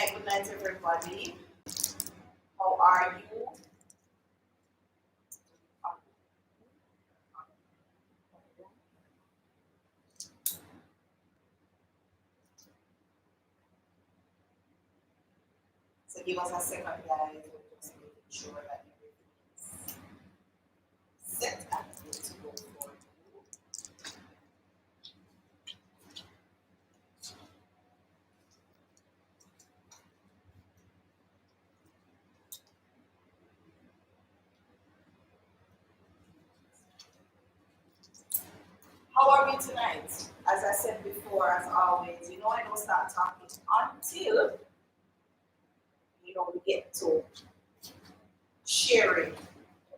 good night, everybody. How are you? So give us a second, guys. We're just making sure that everything is set and good to go for you. How are we tonight? As I said before, as always, I don't start talking until we get to sharing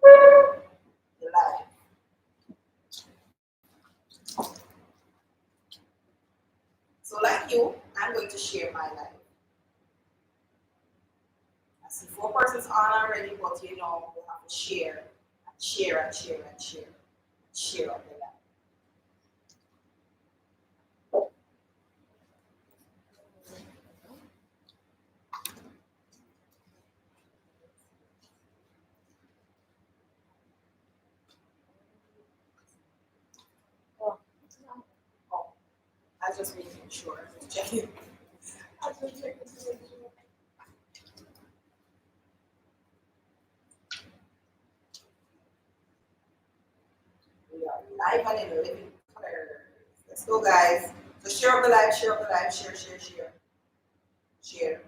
the life. So, like you, I'm going to share my life. I see 4 persons on already, but we have to share and share and share and share and share of the life. Oh, I just making sure. Checking. I just checking to make sure. We are live and in living color. Let's go, guys. So share up the live, share up the live, share, share, share. Share.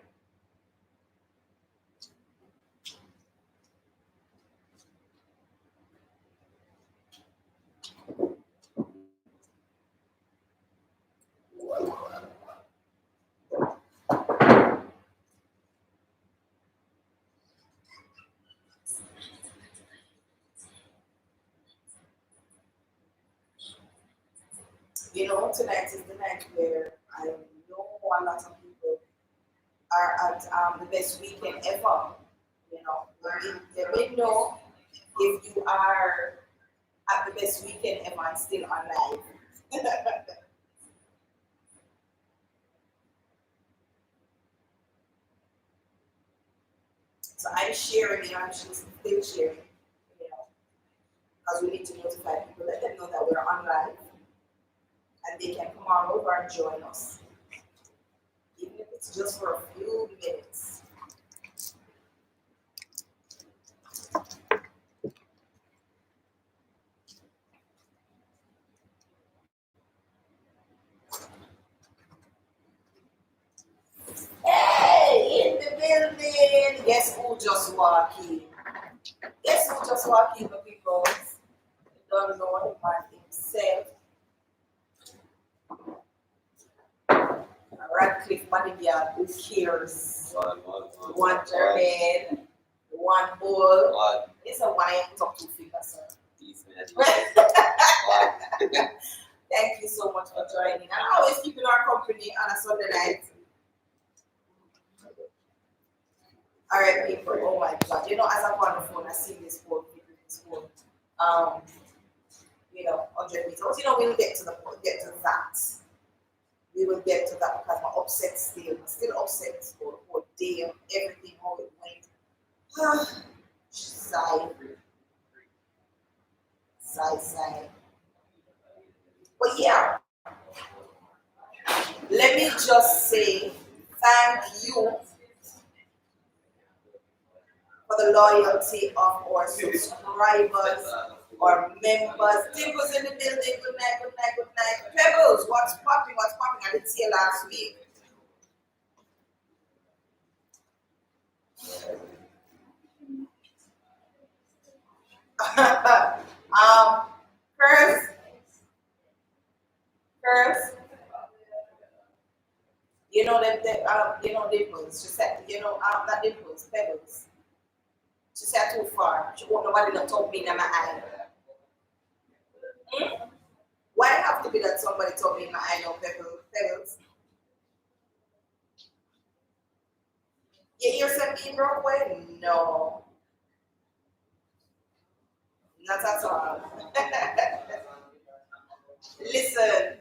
Tonight is the night where I know a lot of people are at the best weekend ever. They may know if you are at the best weekend ever and still alive. So I'm sharing, I'm still sharing, because we need to notify people, let them know that we're on live and they can come on over and join us, even if it's just for a few minutes. Hey, in the building! Guess who just walked in? Guess who just walked in, people? You don't know him by himself. Radcliffe Bodyguard, who cares? One German, one bull. It's a one I put up 2 fingers, sir. Thank you so much for joining. And always keeping our company on a Sunday night. All right, people. Oh my God. As I'm on the phone, I see this whole video, this whole 100 meters. We'll get to that. We will get to that because I'm upset still. I'm still upset for the whole day of everything, how it went. Sigh. Sigh. But yeah, let me just say thank you for the loyalty of our subscribers, our members. Timbers in the building. Good night. Pebbles, what's popping? I didn't see you last week. Curse. Dimples. She said, not dimples, pebbles. She said too far. She won't nobody not talk me in my eye. Why have to be that somebody told me in my eye no pebbles? Your ear said being broke away? No. Not at all. Listen,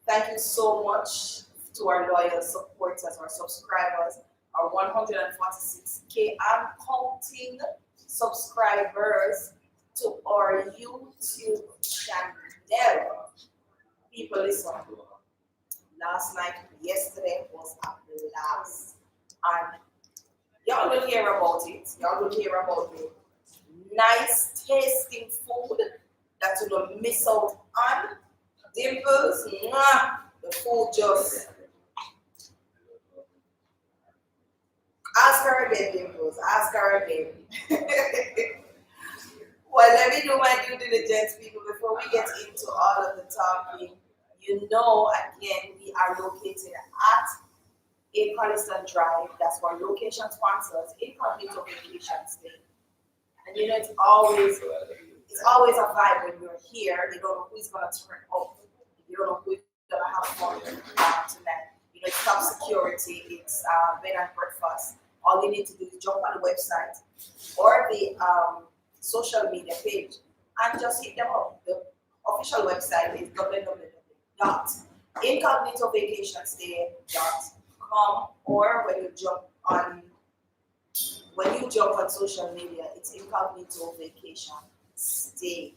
thank you so much to our loyal supporters, our subscribers, our 146K and counting subscribers to our YouTube channel. People, listen. Last night, yesterday was a blast. And y'all will hear about it. Y'all will hear about it. Nice tasting food that you don't miss out on. Dimples, mwah, the food just ask her again, Dimples. Ask her again. Well, let me do my due diligence, people, before we get into all of the talking. You know, again, we are located at 8 Colliston Drive. That's our location sponsors, Incognito Vacation Stay. And you know, it's always a vibe when you're here. You don't know who's gonna turn up. You don't know who's gonna have fun tonight. You know, it's top security. It's bed and breakfast. All you need to do is jump on the website or the social media page and just hit them up. The official website is www.incognitovacationstay.com, or when you jump on social media, it's Incognito Vacation Stay.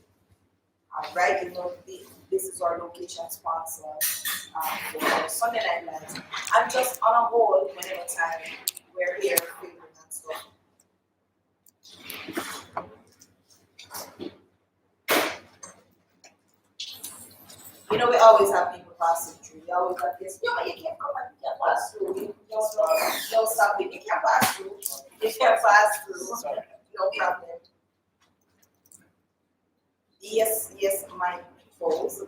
All right, you know, this is our location sponsor for Sunday Night Lights. I'm just on a hold whenever time we're here filming and stuff. You know, we always have people passing through. We always have this, yo, you can't come and you can't pass through. Don't stop it. You can't pass through. You can't pass through. No problem. Yes, my folks.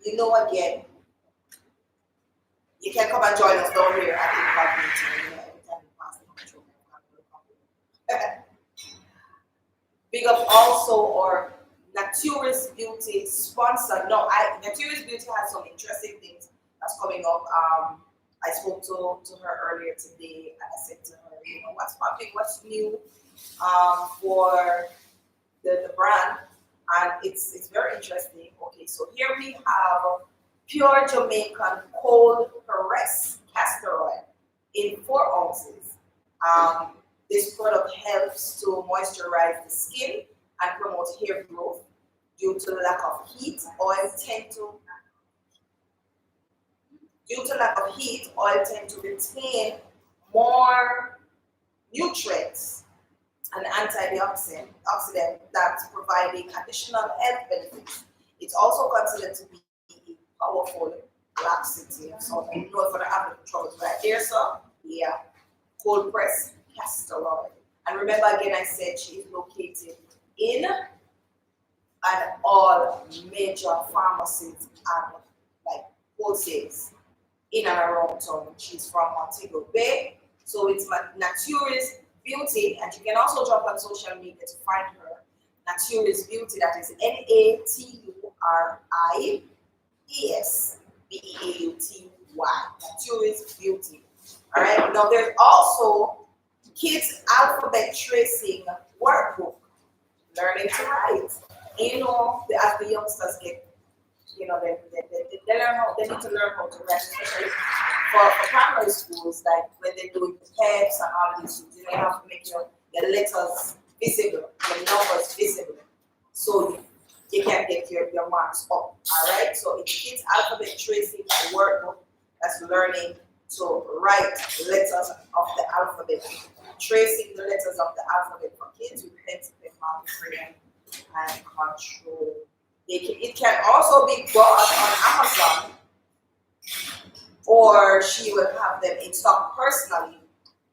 You know, again, you can come and join us down here at the department. You know, every time you pass the control. Big up also our Naturist Beauty sponsor. No, Naturist Beauty has some interesting things that's coming up. I spoke to her earlier today, and I said to her, you know, what's popping, what's new for the brand, and it's very interesting. Okay, so here we have pure Jamaican cold press castor oil in 4 ounces. This product helps to moisturize the skin and promote hair growth. Due to lack of heat, oil tend to retain more nutrients and antioxidant that's providing additional health benefits. It's also considered to be a powerful laxative. So you know, for the having troubles right there, so yeah, cold press castor oil. And remember again, I said she is located in and all major pharmacies and like wholesales in and around town. She's from Montego Bay, so it's Naturist Beauty, and you can also jump on social media to find her. Naturist Beauty, that is NATURISBEAUTY. Naturist Beauty. All right. Now there's also kids alphabet tracing workbook, learning to write. You know, as the youngsters get, you know, they learn how, they need to learn how to write, especially for primary schools, like when they're doing the tests and all these things, you know, you have to make your letters visible, your numbers visible, so you can get your marks up. All right, so it's kids alphabet tracing workbook that's learning to write letters of the alphabet, tracing the letters of the alphabet for kids with pencil, mark, crayon, and control. It can also be bought on Amazon, or she will have them in stock personally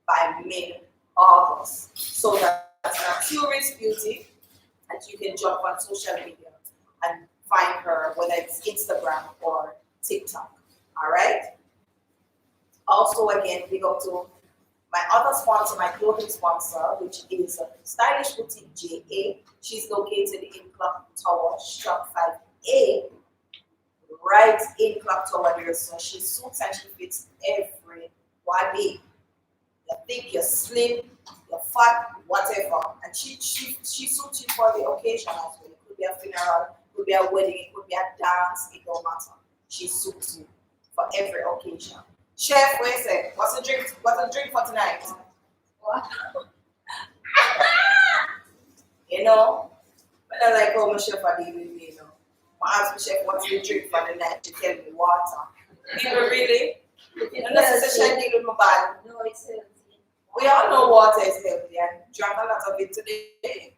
by mid-August. So that's Naturist Beauty, and you can jump on social media and find her, whether it's Instagram or TikTok. All right. Also, again, big up to my other sponsor, my clothing sponsor, which is Stylish Boutique JA. She's located in Clock Tower, Shop 5A, right in Clock Tower there. So she suits and she fits everybody. You think you're slim, you're fat, whatever. And she suits you for the occasion as well. It could be a funeral, it could be a wedding, it could be a dance, it don't matter. she suits you for every occasion. Chef, what you say? What's the drink? What's the drink for tonight? You know, but I like how my chef are dealing with me, you know. I ask my chef what's the drink for the night, she tell me water. People really? And that's such a deal with my body. No, it's healthy. We all know water is healthy and drank a lot of it today.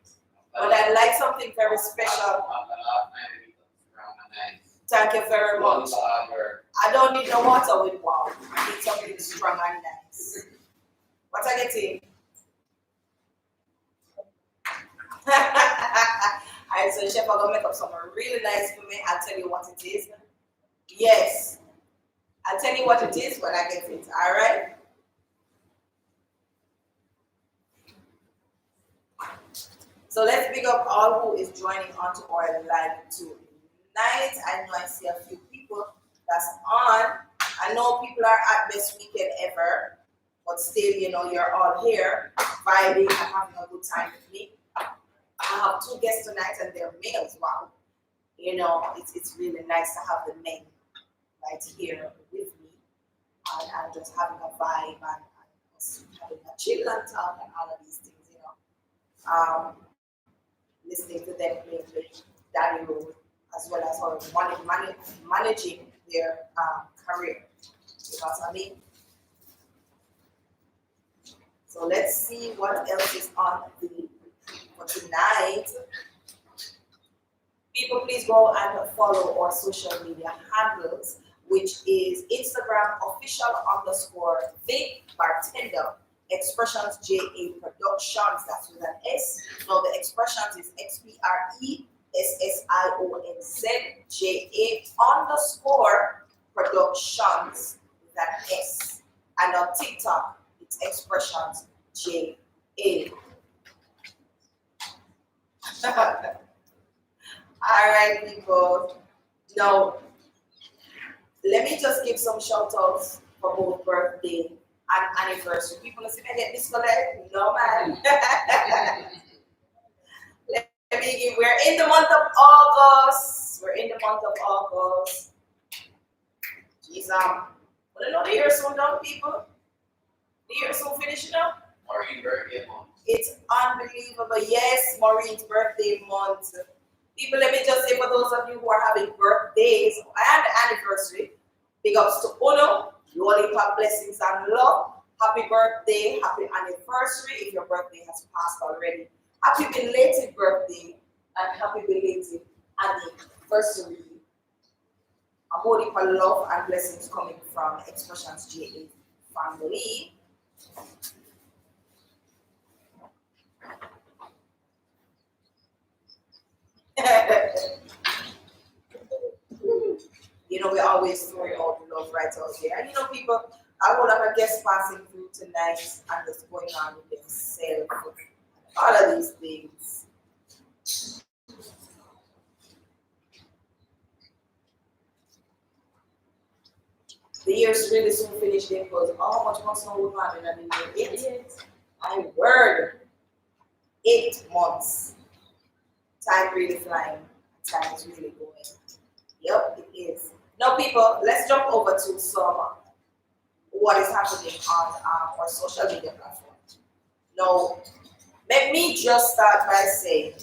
But I like something very special. Thank you very much. I don't need no water with wow. I need something strong and nice. What I get in? Alright, so chef, I'm gonna make up something really nice for me. I'll tell you what it is. Yes. I'll tell you what it is when I get it. Alright? So let's big up all who is joining onto our live tonight. I know I see a few people that's on. I know people are at best weekend ever, but still, you know, you're all here, vibing and having a good time with me. I have two guests tonight and they're males. Wow. You know, it's really nice to have the men right here with me and just having a vibe and just having a chill and talk and all of these things, you know. Listening to them play Daddy Road as well as how managing their career. You know what I mean? So let's see what else is on for tonight. People, please go and follow our social media handles, which is Instagram official_the Bartender, Xpressionz JA Productions, that's with an S. No, the Xpressionz is XPRESSIONZ_Productions with an S. And on TikTok, it's Xpressionz JA. Alright, people. Now, let me just give some shout outs for both birthday and anniversary. People say, I get disconnected. No, man. Let me give, we're in the month of August. Jeez, I don't know the year soon done, people. The year soon finishing up. Maureen's birthday month. It's unbelievable. Yes, Maureen's birthday month. People, let me just say for those of you who are having birthdays and the anniversary, big ups to Uno. You all have blessings and love. Happy birthday, happy anniversary if your birthday has passed already. Happy belated birthday and happy belated anniversary. A whole heap of love and blessings coming from Xpressionz JA family. You know, we always throwing out the love right out there. And you know, people, I will have a guest passing through tonight and what's going on with themselves. All of these things. The year's really soon finished because how much more snow would have in the year? 8. My word. 8 months. Time really flying. Time is really going. Yep, it is. Now, people, let's jump over to some what is happening on our social media platform. Now, let me just start by saying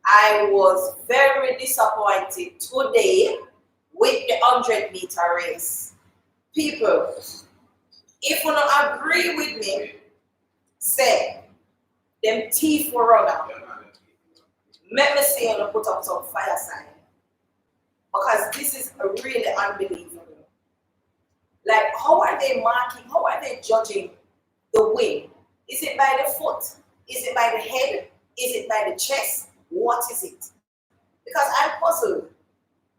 I was very disappointed today with the 100-meter race. People, if you don't agree with me, say them thief for runner. Let me see you put up some fire sign. Because this is really unbelievable. Like, how are they marking? How are they judging the win? Is it by the foot? Is it by the head? Is it by the chest? What is it? Because I'm puzzled.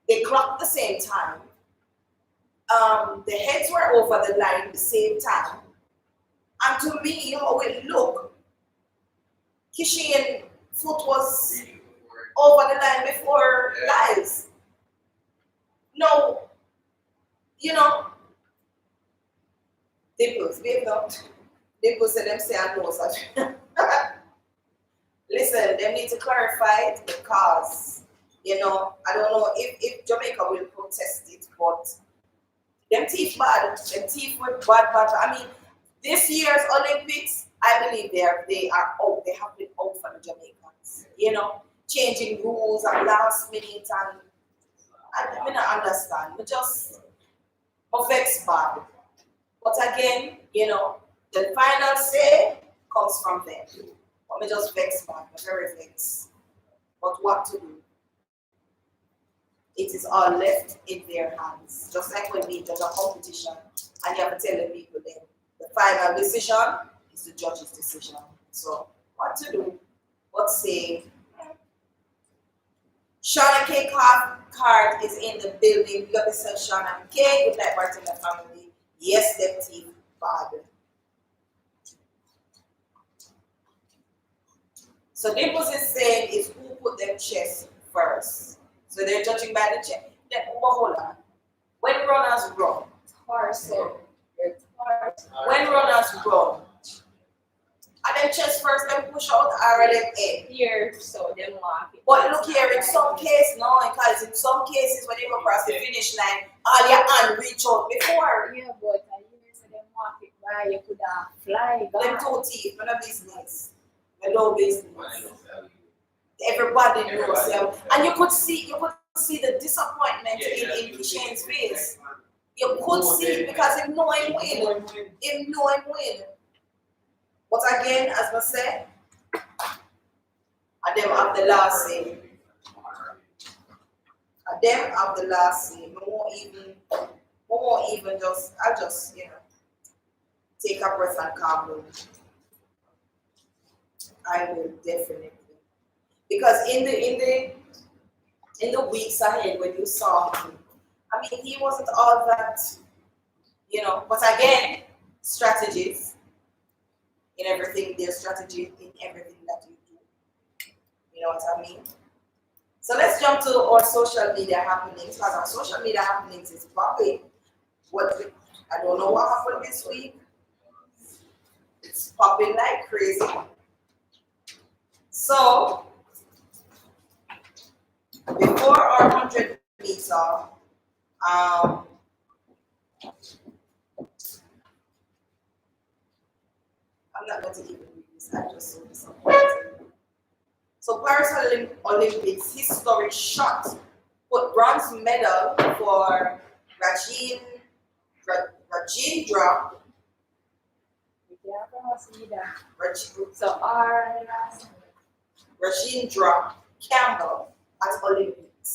They clocked the same time. The heads were over the line the same time. And to me, how it looked, Kishian foot was over the line before Lyles. No, you know, Dimples, babe, no. Dimples said them say I know such. Listen, they need to clarify it because You know, I don't know if Jamaica will protest it, but them teeth bad. Them teeth were bad. I mean, this year's Olympics, I believe they are out. They have been out for the Jamaicans. You know, changing rules and last minute, and I mean I understand. But just affects bad. But again, you know, the final say comes from them. But me just vex bad, but very vex. But what to do? It is all left in their hands. Just like when we judge a competition and you have to tell the people then the final decision is the judge's decision. So what to do? What say? Shauna K card is in the building. You got yourself Shauna K. Good night, Bartender family. Yes, them team bad. So Dimples is saying is who put them chest first. So they're judging by the chest. Then hold on. When runners run, Torso. when runners run, and then chest first, then push out or them head. Here, so them walk. But look here, in some cases, no, because in some cases when they go across the finish line, all your hand reach out before. Yeah, but I hear so them walk it by, you could fly. Them two teeth, no business. No business. Everybody knows them. And you could see the disappointment in Shane's face. You could see it because him know him win. Him know him win. But again, as I said, and them have the last say. And them have the last say. I just, you know, take a breath and calm down. I will definitely. Because in the weeks ahead when you saw him, I mean he wasn't all that, you know, but again, strategies in everything, there's strategy in everything that you do. You know what I mean? So let's jump to our social media happenings, because our social media happenings is popping. I don't know what happened this week. It's popping like crazy. So before our 100 meter, I'm not going to even read this. I just saw this. So Paris Olympics historic shot put bronze medal for Rajendra. So Rajendra Campbell at Olympics.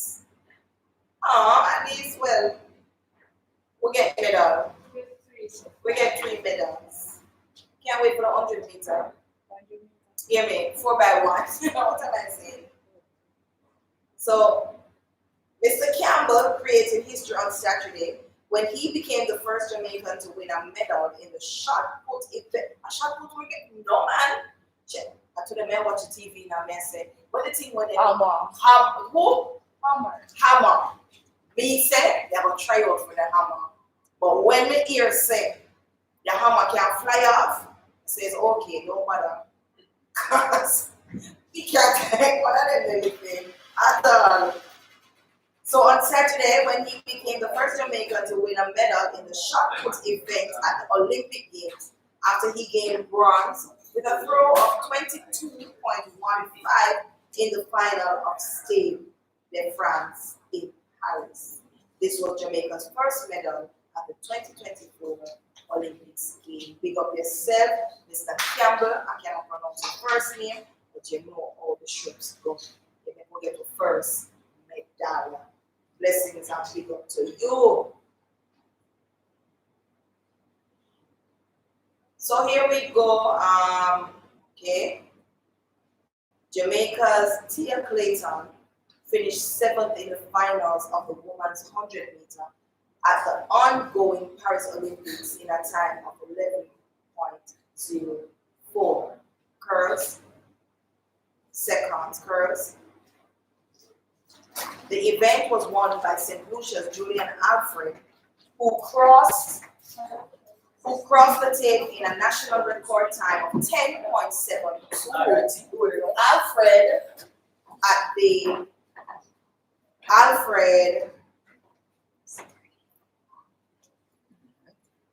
At least, well, we get medal. We get 3 medals. Can't wait for the 100 meter. Hear me? 4 by 1. You know what am I saying? So, Mr. Campbell created history on Saturday when he became the first Jamaican to win a medal in the shot put event. A shot put we get no man. Check. I told them I watch the TV now. I said, what the thing when they hammer. Me said they will try out for the hammer. But when the ear say the hammer can't fly off, it says okay, don't bother. Because he can't take one of them anything at all. So on Saturday, when he became the first Jamaican to win a medal in the shot put event at the Olympic Games, after he gained bronze with a throw of 22.15 in the final of Stade de France in Paris. This was Jamaica's first medal at the 2024 Olympics Games. Big up yourself, Mr. Campbell. I cannot pronounce your first name, but you know all the ships go. You can get the first medal. Blessings and big up to you. So here we go. Okay. Jamaica's Tia Clayton finished 7th in the finals of the women's 100 meter at the ongoing Paris Olympics in a time of 11.04 curves, seconds curves. The event was won by St. Lucia's Julian Alfred, who crossed the tape in a national record time of 10.72. Alfred at the Alfred.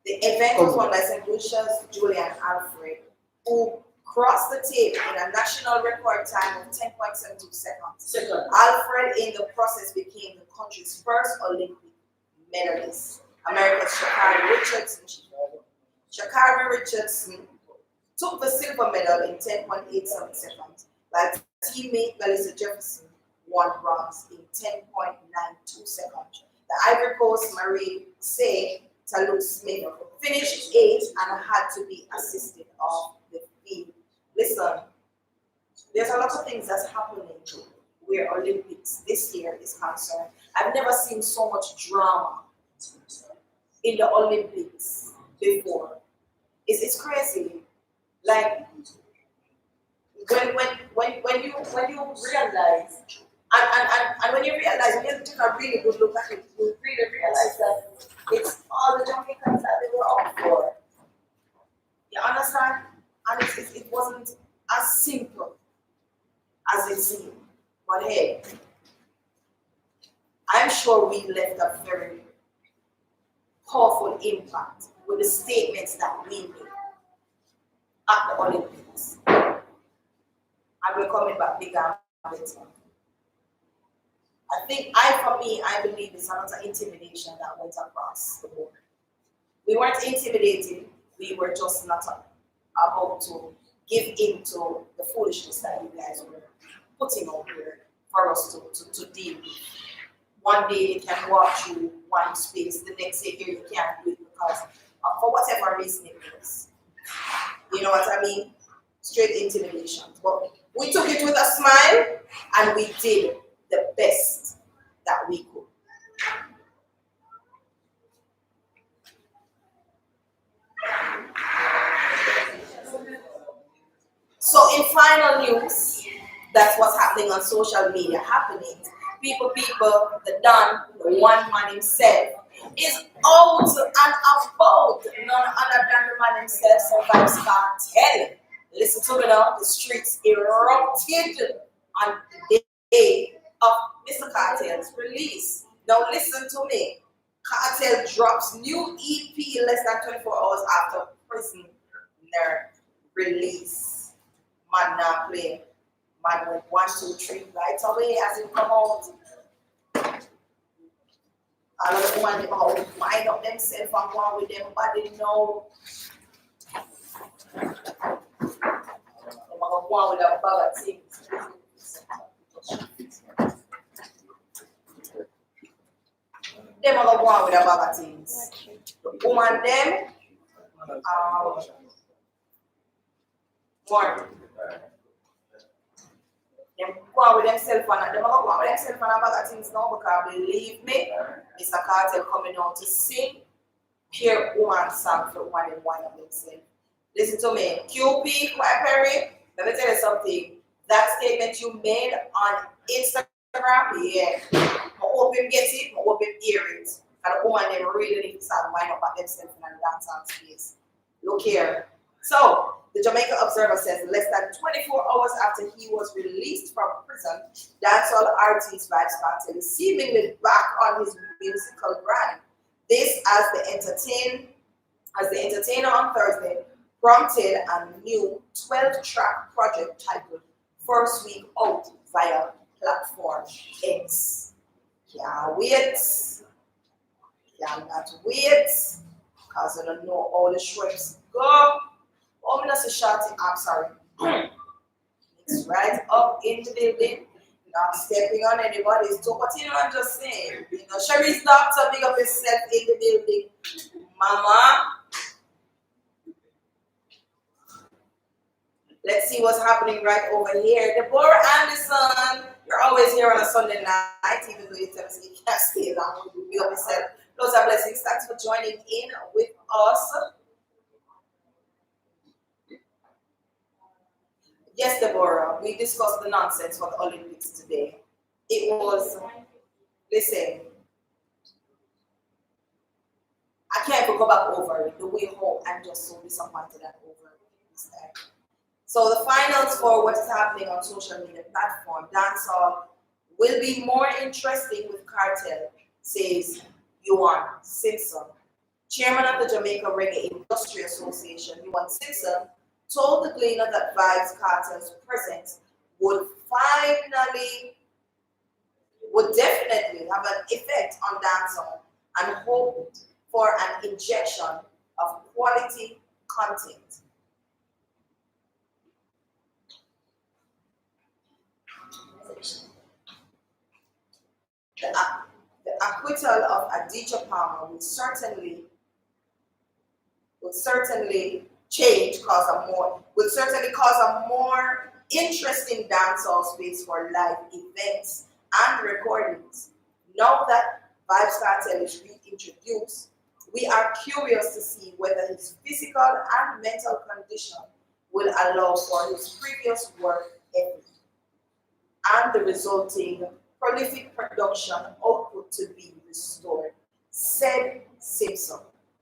The event was won by St. Lucia's Julian Alfred, who crossed the tape in a national record time of 10.72 seconds. Alfred, in the process, became the country's first Olympic medalist. America's Sha'Carri Richardson took the silver medal in 10.87 seconds, while teammate Melissa Jefferson won bronze in 10.92 seconds. The Ivory Coast Marie Say Taluk Smith finished 8th and had to be assisted off the field. Listen, there's a lot of things that's happening where Olympics this year is concerned. I've never seen so much drama in the Olympics before. It's crazy. Like when you realize and when you realize, when you take a really good look at it, you really realize that it's all the Jamaicans that they were out for. You understand? And it wasn't as simple as it seemed. But hey, I'm sure we left a very powerful impact with the statements that we made at the Olympics. And we're coming back bigger and better. I believe it's not an intimidation that went across the board. We weren't intimidated, we were just not about to give in to the foolishness that you guys were putting out here for us to deal with. One day you can walk through one space, the next day here you can't do it because for whatever reason it was. You know what I mean? Straight intimidation. But we took it with a smile and we did the best that we could. So in final news, that's what's happening on social media happenings. People, the Don, the one man himself, is out and about. None other than the man himself, Survives Cartel. Listen to me now, the streets erupted on the day of Mr. Cartel's release. Now listen to me. Cartel drops new EP less than 24 hours after prisoner release. Man now play. Man went 1, 2, 3 right away as it come out. All of the women they wind up themselves and go on with them body now. They go on with a bag of things. Them are go on with a bag of things. The woman them more. Them go on with themselves and them are go on with themselves and a bag of things now because believe me, Mr. Cartel coming out to sing pure woman song for woman and one of themselves. Listen to me, QP, Quiet Perry, let me tell you something. That statement you made on Instagram, yeah, I hope him get it, I hope him hear it. And the woman them really need to start winding up at themselves in the dancehall space. Look here. So, the Jamaica Observer says less than 24 hours after he was released from prison, dancehall artist Vybz Kartel is seemingly back on his musical grind. This as the entertainer on Thursday prompted a new 12-track project titled First Week Out via platform X. Can't wait. Cannot wait. Because I don't know all the shrimps go. Oh, I'm not so shouting. I'm sorry. It's right up in the building. Not stepping on anybody's toe, but you know, I'm just saying. You know, Sherry's doctor, big up yourself in the building. Mama. Let's see what's happening right over here. Deborah Anderson, you're always here on a Sunday night, even though you tell us you can't stay long. Big up yourself. Those are blessings. Thanks for joining in with us. Yes, Deborah, we discussed the nonsense for the Olympics today. It was, listen, I can't even go back over it, the way home. I'm just so disappointed and over this time. So the finals for what is happening on social media platform, dancehall will be more interesting with cartel, says Yuan Simpson. Chairman of the Jamaica Reggae Industry Association, Yuan Simpson, told the Gleaner that Vibes Cartel's presence would definitely have an effect on dancehall and hoped for an injection of quality content. The acquittal of Adidja Palmer would certainly cause a more interesting dancehall space for live events and recordings. Now that Vibes Cartel is reintroduced, we are curious to see whether his physical and mental condition will allow for his previous work ethic and the resulting prolific production output to be restored, said Simpson,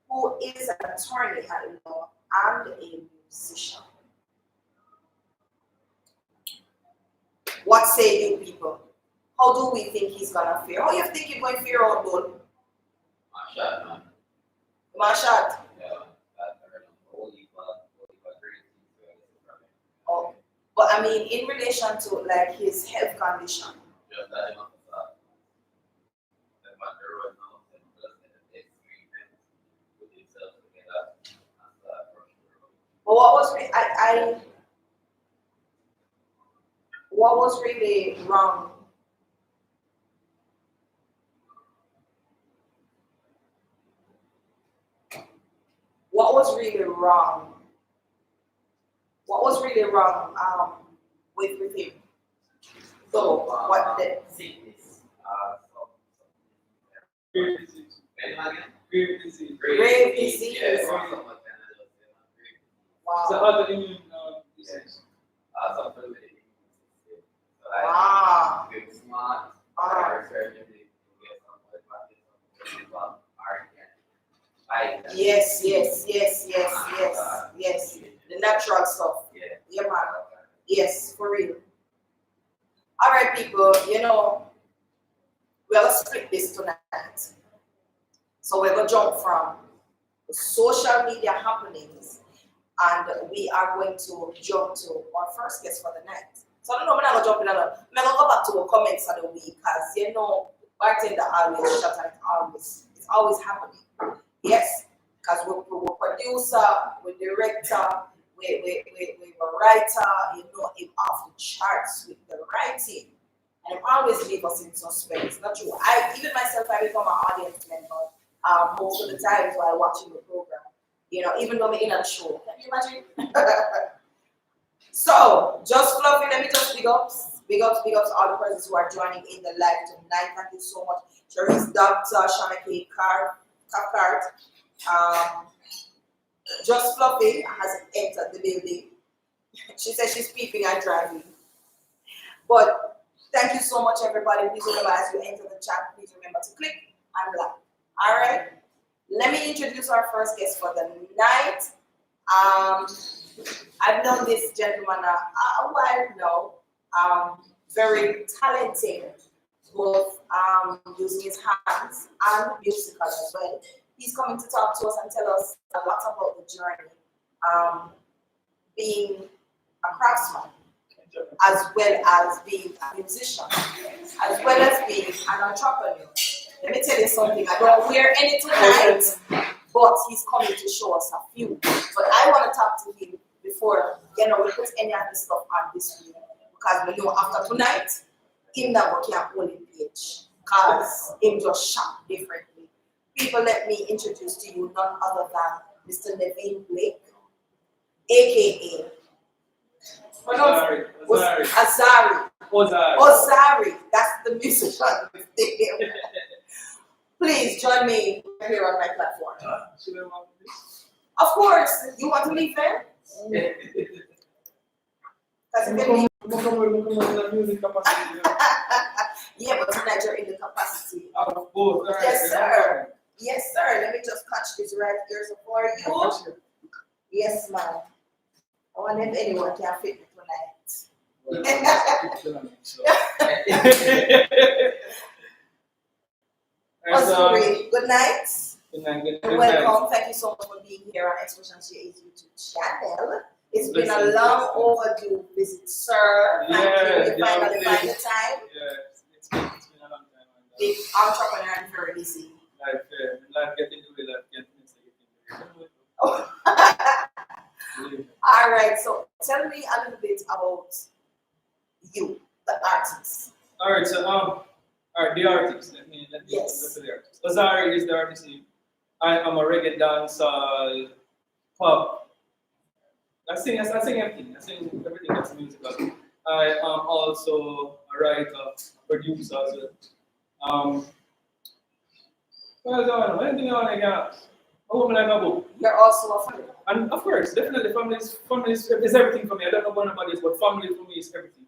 who is an attorney at law and a musician. What say you people? How do we think he's gonna fare? How you think he's going to fare out, Bull? Shot, man. Marshad? Yeah, I heard him. Holy fuck, great. Oh, but I mean, in relation to like his health condition. Just that him off the top. That my girl was on and just in the next 3 minutes with himself together. But what was really wrong? What was really wrong? What was really wrong with him? So what the sickness. Grave disease. Grave disease. grave disease? Yeah, something like that. It's an Wow. autoimmune disease. Something with it. So I Wow. get smart. Ah. Surgery to get something about Yes. The natural stuff. Yeah. Yeah, man. Yes, for real. All right, people. We're gonna split this tonight. So we're gonna jump from the social media happenings, and we are going to jump to our first guest for the night. So I don't know, we're not gonna jump in. I'm gonna go back to our comments of the week, because bartender always shut and it's always happening. Yes, because we're producer, we're director, we're writer, him off the charts with the writing. And him always leave us in suspense. Not true. Even myself, I become an audience member most of the times while watching the program. Even though I'm in a show. Can you imagine? So, just fluffy, let me just big ups to all the persons who are joining in the live tonight. Thank you so much. There is Dr. Shamaki Cathcart. Just Fluffy has entered the building. She says she's peeping and driving. But thank you so much, everybody. Please remember, as you enter the chat, please remember to click and like. All right. Let me introduce our first guest for the night. I've known this gentleman a while now. Very talented, both using his hands and musical as well. He's coming to talk to us and tell us a lot about the journey, being a craftsman, as well as being a musician, as well as being an entrepreneur. Let me tell you something, I don't wear any tonight, but he's coming to show us a few. But I want to talk to him before we put any of this stuff on this video, because we know after tonight, him never can hold him page, because him just shot differently. People, let me introduce to you none other than Mr. Nevin Blake, aka Ozari. That's the musician name. Please join me here on my platform. Of course, you want to leave there? Yeah, but tonight you're in the capacity. Yes, sir. Yes, sir. Let me just catch this right here for you. Yes, ma'am. I wonder if anyone can fit me tonight. Well, that's so. Osuri, good night. Good night, good And night. welcome. Thank you so much for being here on Xpressionz YouTube channel. It's been a long overdue visit, sir. Thank you. You finally find the time. Yeah, it's been a long time. Big entrepreneur and very busy. Life getting to it, life getting to it. All right, so tell me a little bit about you, the artist. All right, so the artist. Let me Yes. go to the artist. Ozari is the artist name. I am a reggae dancehall pop. I sing everything. I sing everything that's musical. I am also a writer, producer as well. What else do I know? Anything I want to get? Oh, like a book. You're also a family. And of course, definitely, family is everything for me. I don't know what nobody is, but family for me is everything.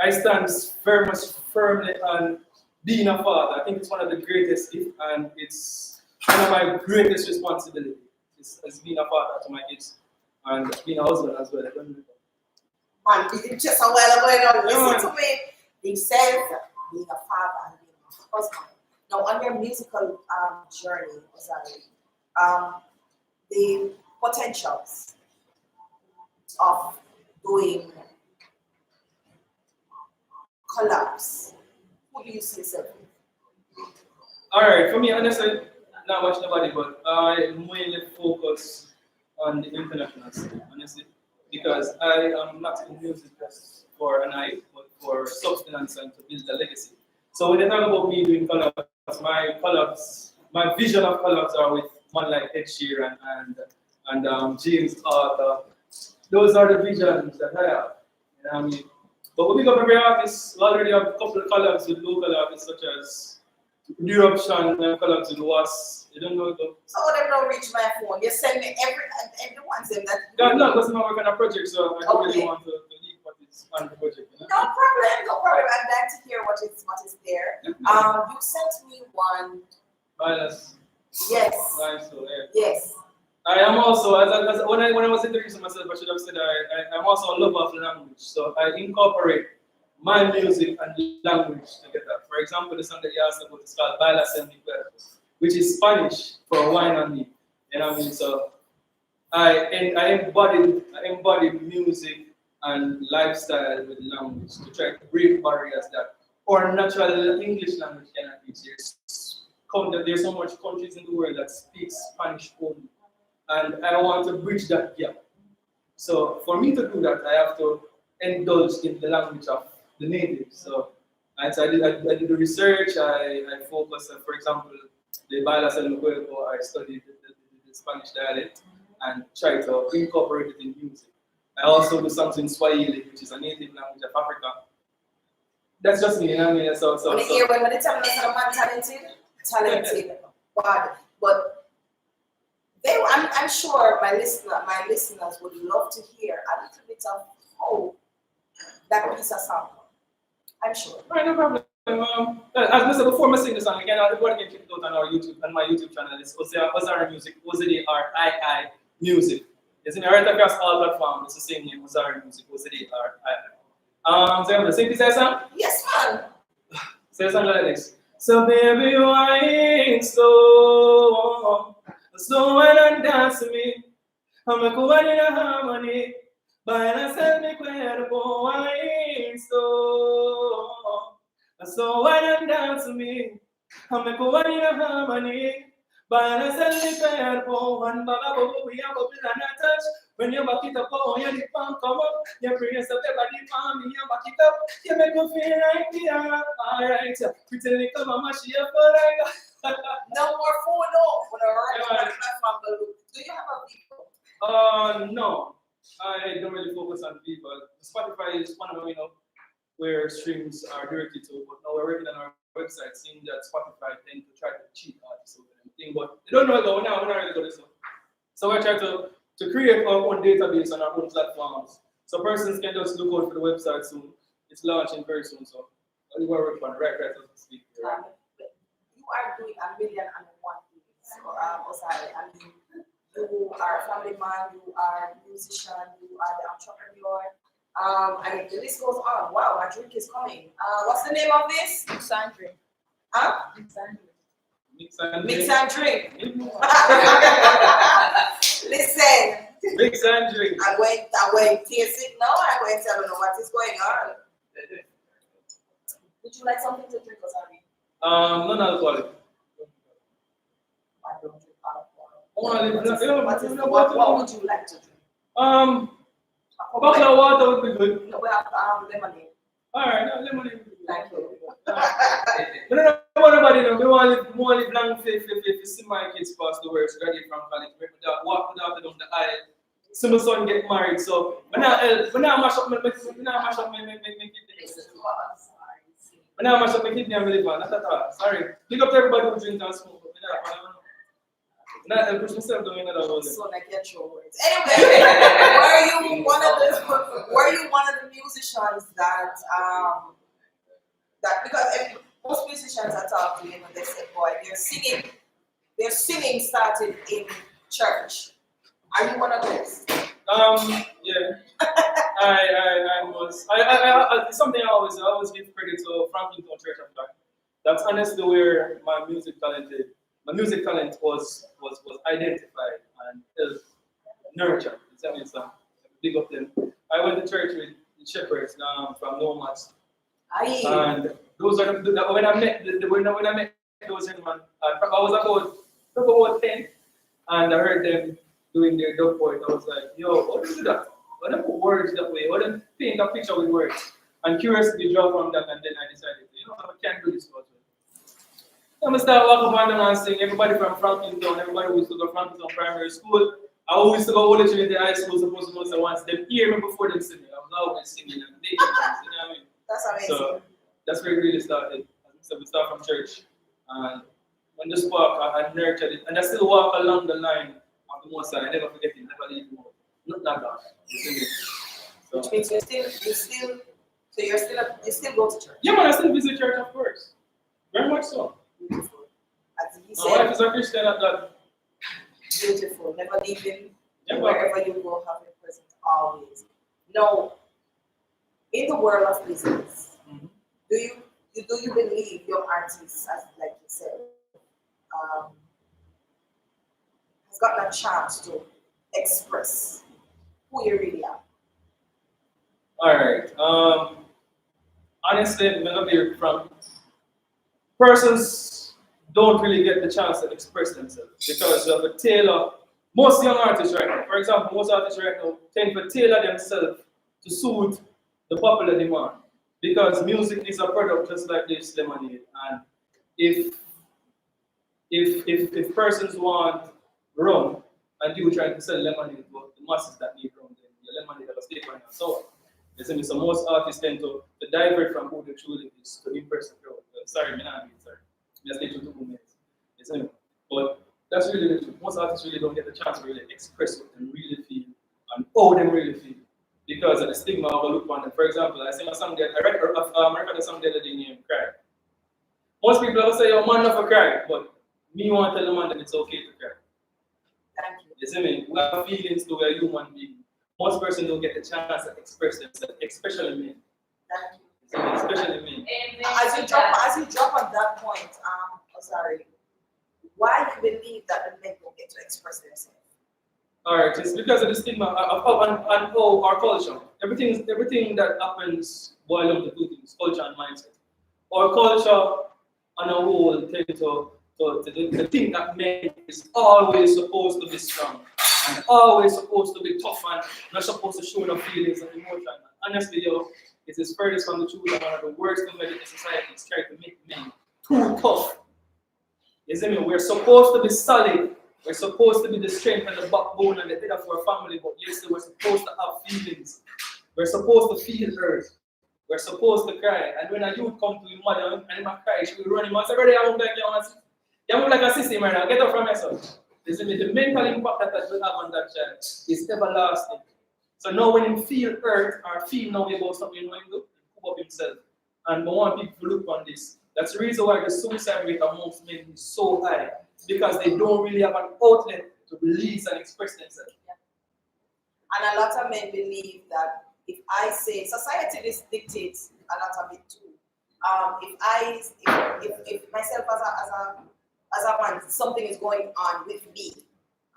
I stand very much firmly on being a father. I think it's one of the greatest gifts, and it's one of my greatest responsibilities. Is being a father to my kids and being a husband as well. Man, just a while ago, listen to me. They said being a father and being a husband. Now, on your musical journey, Ozari, the potentials of doing collabs. Who do you see yourself with? All right, for me, honestly, not much nobody, but I mainly focus on the international scene, honestly, because I am not in music just for an eye, but for substance and to build a legacy. So when they talk about me doing collabs, my vision of collabs are with man like Ed Sheeran and James Arthur. Those are the visions that I have. You know what I mean? But when we go every artist, we already have a couple of collabs with local artists such as Eruption and collabs with Was. You don't know though. So them don't reach my phone. You send me every one them that. Yeah, no, because I'm working on a project, so I don't really Okay. want to leave what is on the project. You know? No problem. I'd like to hear what is there. You sent me one. That's Yes. nice. So, yeah. Yes. I am also, when I was introducing myself, I should have said I'm also a lover of language. So I incorporate my music and language together. For example, the song that you asked about is called Baila Sen Mi Cuerpo, which is Spanish for wine on me. You know what I mean? So I embody music and lifestyle with language to try to break barriers that or natural English language cannot reach. There's so much countries in the world that speak Spanish only. And I want to bridge that gap. So for me to do that, I have to indulge in the language of the natives. So I did the research, I focused on, for example, the Baila Sen Mi Cuerpo, I studied the Spanish dialect and try to incorporate it in music. I also do something in Swahili, which is a native language of Africa. That's just me, you know what I mean? So When you tell me that I'm talented, but I'm sure my listeners would love to hear a little bit of how that piece of song. I'm sure. All right, no problem. As I said before, I sing the song again. Everybody can check it out on our YouTube, on my YouTube channel. It's Ozari Music, Ozari Music. It's in right across all platforms. It's the same name, Ozari Music, Ozari. So I'm gonna sing this song. Yes, man. Say something like this. So baby, wine slow, slow and dance to me. I'm a go in a harmony. Baila Sen Mi Cuerpo, wine slow, slow and dance to me. I'm a go in a harmony. Baila Sen Mi Cuerpo, one baba bobo, we are bubble and a touch. When you back it up, oh, you the palm come up. You brace up your body palm, you back it up. You make me feel like we are alright. Pretty little mama, she a for like. No more phone off for the right platform. Do you have a video? No. I don't really focus on people. Spotify is one of them, where streams are directed to, but now we're working on our website, seeing that Spotify tend to try to cheat artists over everything, but they don't know it though, we're not really good at this. So we're trying to create our own database on our own platforms. So persons can just look out for the website soon. It's launching very soon, so we're working on it right as we speak. Right? You are doing 1,000,001 things. Ozari. I mean, you are a family man, you are a musician, you are the entrepreneur. And the list goes on. Wow, my drink is coming. What's the name of this? Sandra. Huh? Sandra. Mix and Mix drink. and drink. Listen, Mix and drink. I'm going to taste it now. I'm going to tell you what is going on. Would you like something to drink or something? Non-alcoholic. I don't drink alcohol. What What would you like to drink? A bottle of water would be good. No, we have lemonade. Alright, no, lemonade. Thank you. We don't want nobody know. We want live long for see my kids pass the worst, graduate from college. Walk without them the aisle. See my son get married. So when I mash up my kidney. When I mash up my kidney and my liver. Not at all. Sorry. Pick up to everybody who drinks and smoke. Not push myself doing another one. So I get your words. Anyway, were you one of the musicians that because most musicians I talk to, they say, boy, their singing started in church. Are you one of those? Yeah. I was. It's something I always give credit to Franklin Church of God. That's honestly where my music talent was identified and nurtured. So big up them. I went to church with Xpressionz from Nomads. And those are when I met those gentlemen, I was about 10, and I heard them doing their dub point. I was like, yo, what is that? Why don't put words that way? Why don't paint a picture with words? And curiosity draw from that, and then I decided, I can't do this for I'm gonna start walking around and sing. Everybody from Franklin Town, everybody who used to go Franklin Town Primary School. I always used to go Holy Trinity High School, supposed to know so once them hear me before them sing. I was always singing and making things, you know what I mean? That's amazing. So that's where it really started. So we start from church. And when this walk, I nurtured it. And I still walk along the line of the Most High. I never forget it, never leave it. Not that long. So, which means you still go to church. yeah, man, I still visit church, of course. Very much so. Beautiful. As he My wife said, is a Christian at that. beautiful. Never leaving. Yeah, Wherever you go, have your present always. Now, in the world of business, do you believe your artist, as like you said, has gotten a chance to express who you really are? All right. Honestly, I'm gonna be frank. Persons don't really get the chance to express themselves because you have a tailor. Most young artists right now, for example, most artists right now tend to tailor themselves to suit the popular demand because music is a product just like this lemonade. And if persons want rum and you trying to sell lemonade to the masses that need rum, then your lemonade will stay on your soul. So most artists tend to divert from who they truly is to impress the crowd. Sorry, me not sorry. Just need to 2 minutes. But that's really the truth. Most artists really don't get the chance to really express what they really feel and how they really feel because of the stigma of a look on them. For example, I sing a song that I record a song the other day named Cry. Most people will say, "Yo, man, not for cry," but me want to tell the man that it's okay to cry. Thank you. You see me? We have feelings to a human being. Most persons don't get the chance to express themselves, especially men. Thank you. Especially men. As you drop on that point, sorry, why do you believe that the men don't get to express themselves? All right, it's because of the stigma and our culture. Everything that happens boil down to 2 things: culture and mindset. Our culture, on a whole, tend to think that men is always supposed to be strong and always supposed to be tough and not supposed to show no feelings and emotion. Honestly, it is furthest from the truth that one of the worst things in society is trying to make men too tough. You see me? We're supposed to be solid. We're supposed to be the strength and the backbone and the head of our family, but yes, we're supposed to have feelings. We're supposed to feel hurt. We're supposed to cry. And when a youth come to your mother and he cry, she will run him and say, "Brother, you move like a system right now. Get up from yourself." You see me? The mental impact that will have on that child is everlasting. So now when he feel hurt or feel now about something, he do, he pull up himself. And I want people to look on this. That's the reason why the suicide rate amongst men is so high. Because they don't really have an outlet to release and express themselves. Yeah. And a lot of men believe that if I say society dictates a lot of it too. If myself as a man, something is going on with me,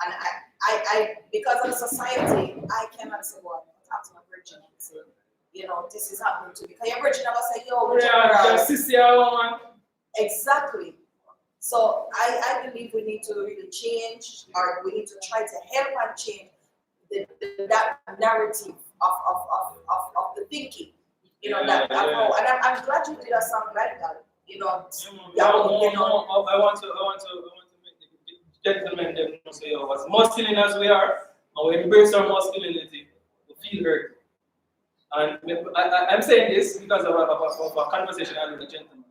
and I because of society, I cannot say, well, talk to my virgin and say, this is happening to me. Because your virgin never say, yo, Yeah, sister, woman. exactly. So I believe we need to really change, or we need to try to help and change that narrative of the thinking. And I'm glad you did a song like that. I want to make the gentlemen them know say, as masculine as we are, and we embrace our masculinity, we feel hurt. And I'm saying this because of a conversation I had with a gentleman.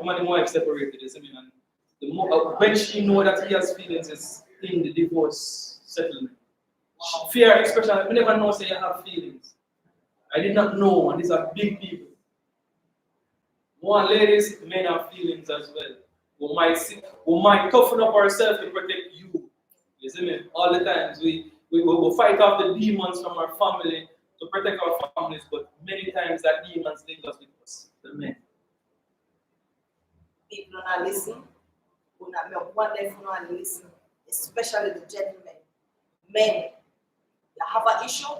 Man and wife separated, I mean, and the more, when she know that he has feelings is in the divorce settlement. Fear expression, I never know say you have feelings. I did not know, and these are big people. More ladies, men have feelings as well. We might toughen up ourselves to protect you. You see me? All the times we will fight off the demons from our family to protect our families, but many times that demons link us with us, the men. People not listen. One day who not listen, especially the gentlemen. Men, you have an issue.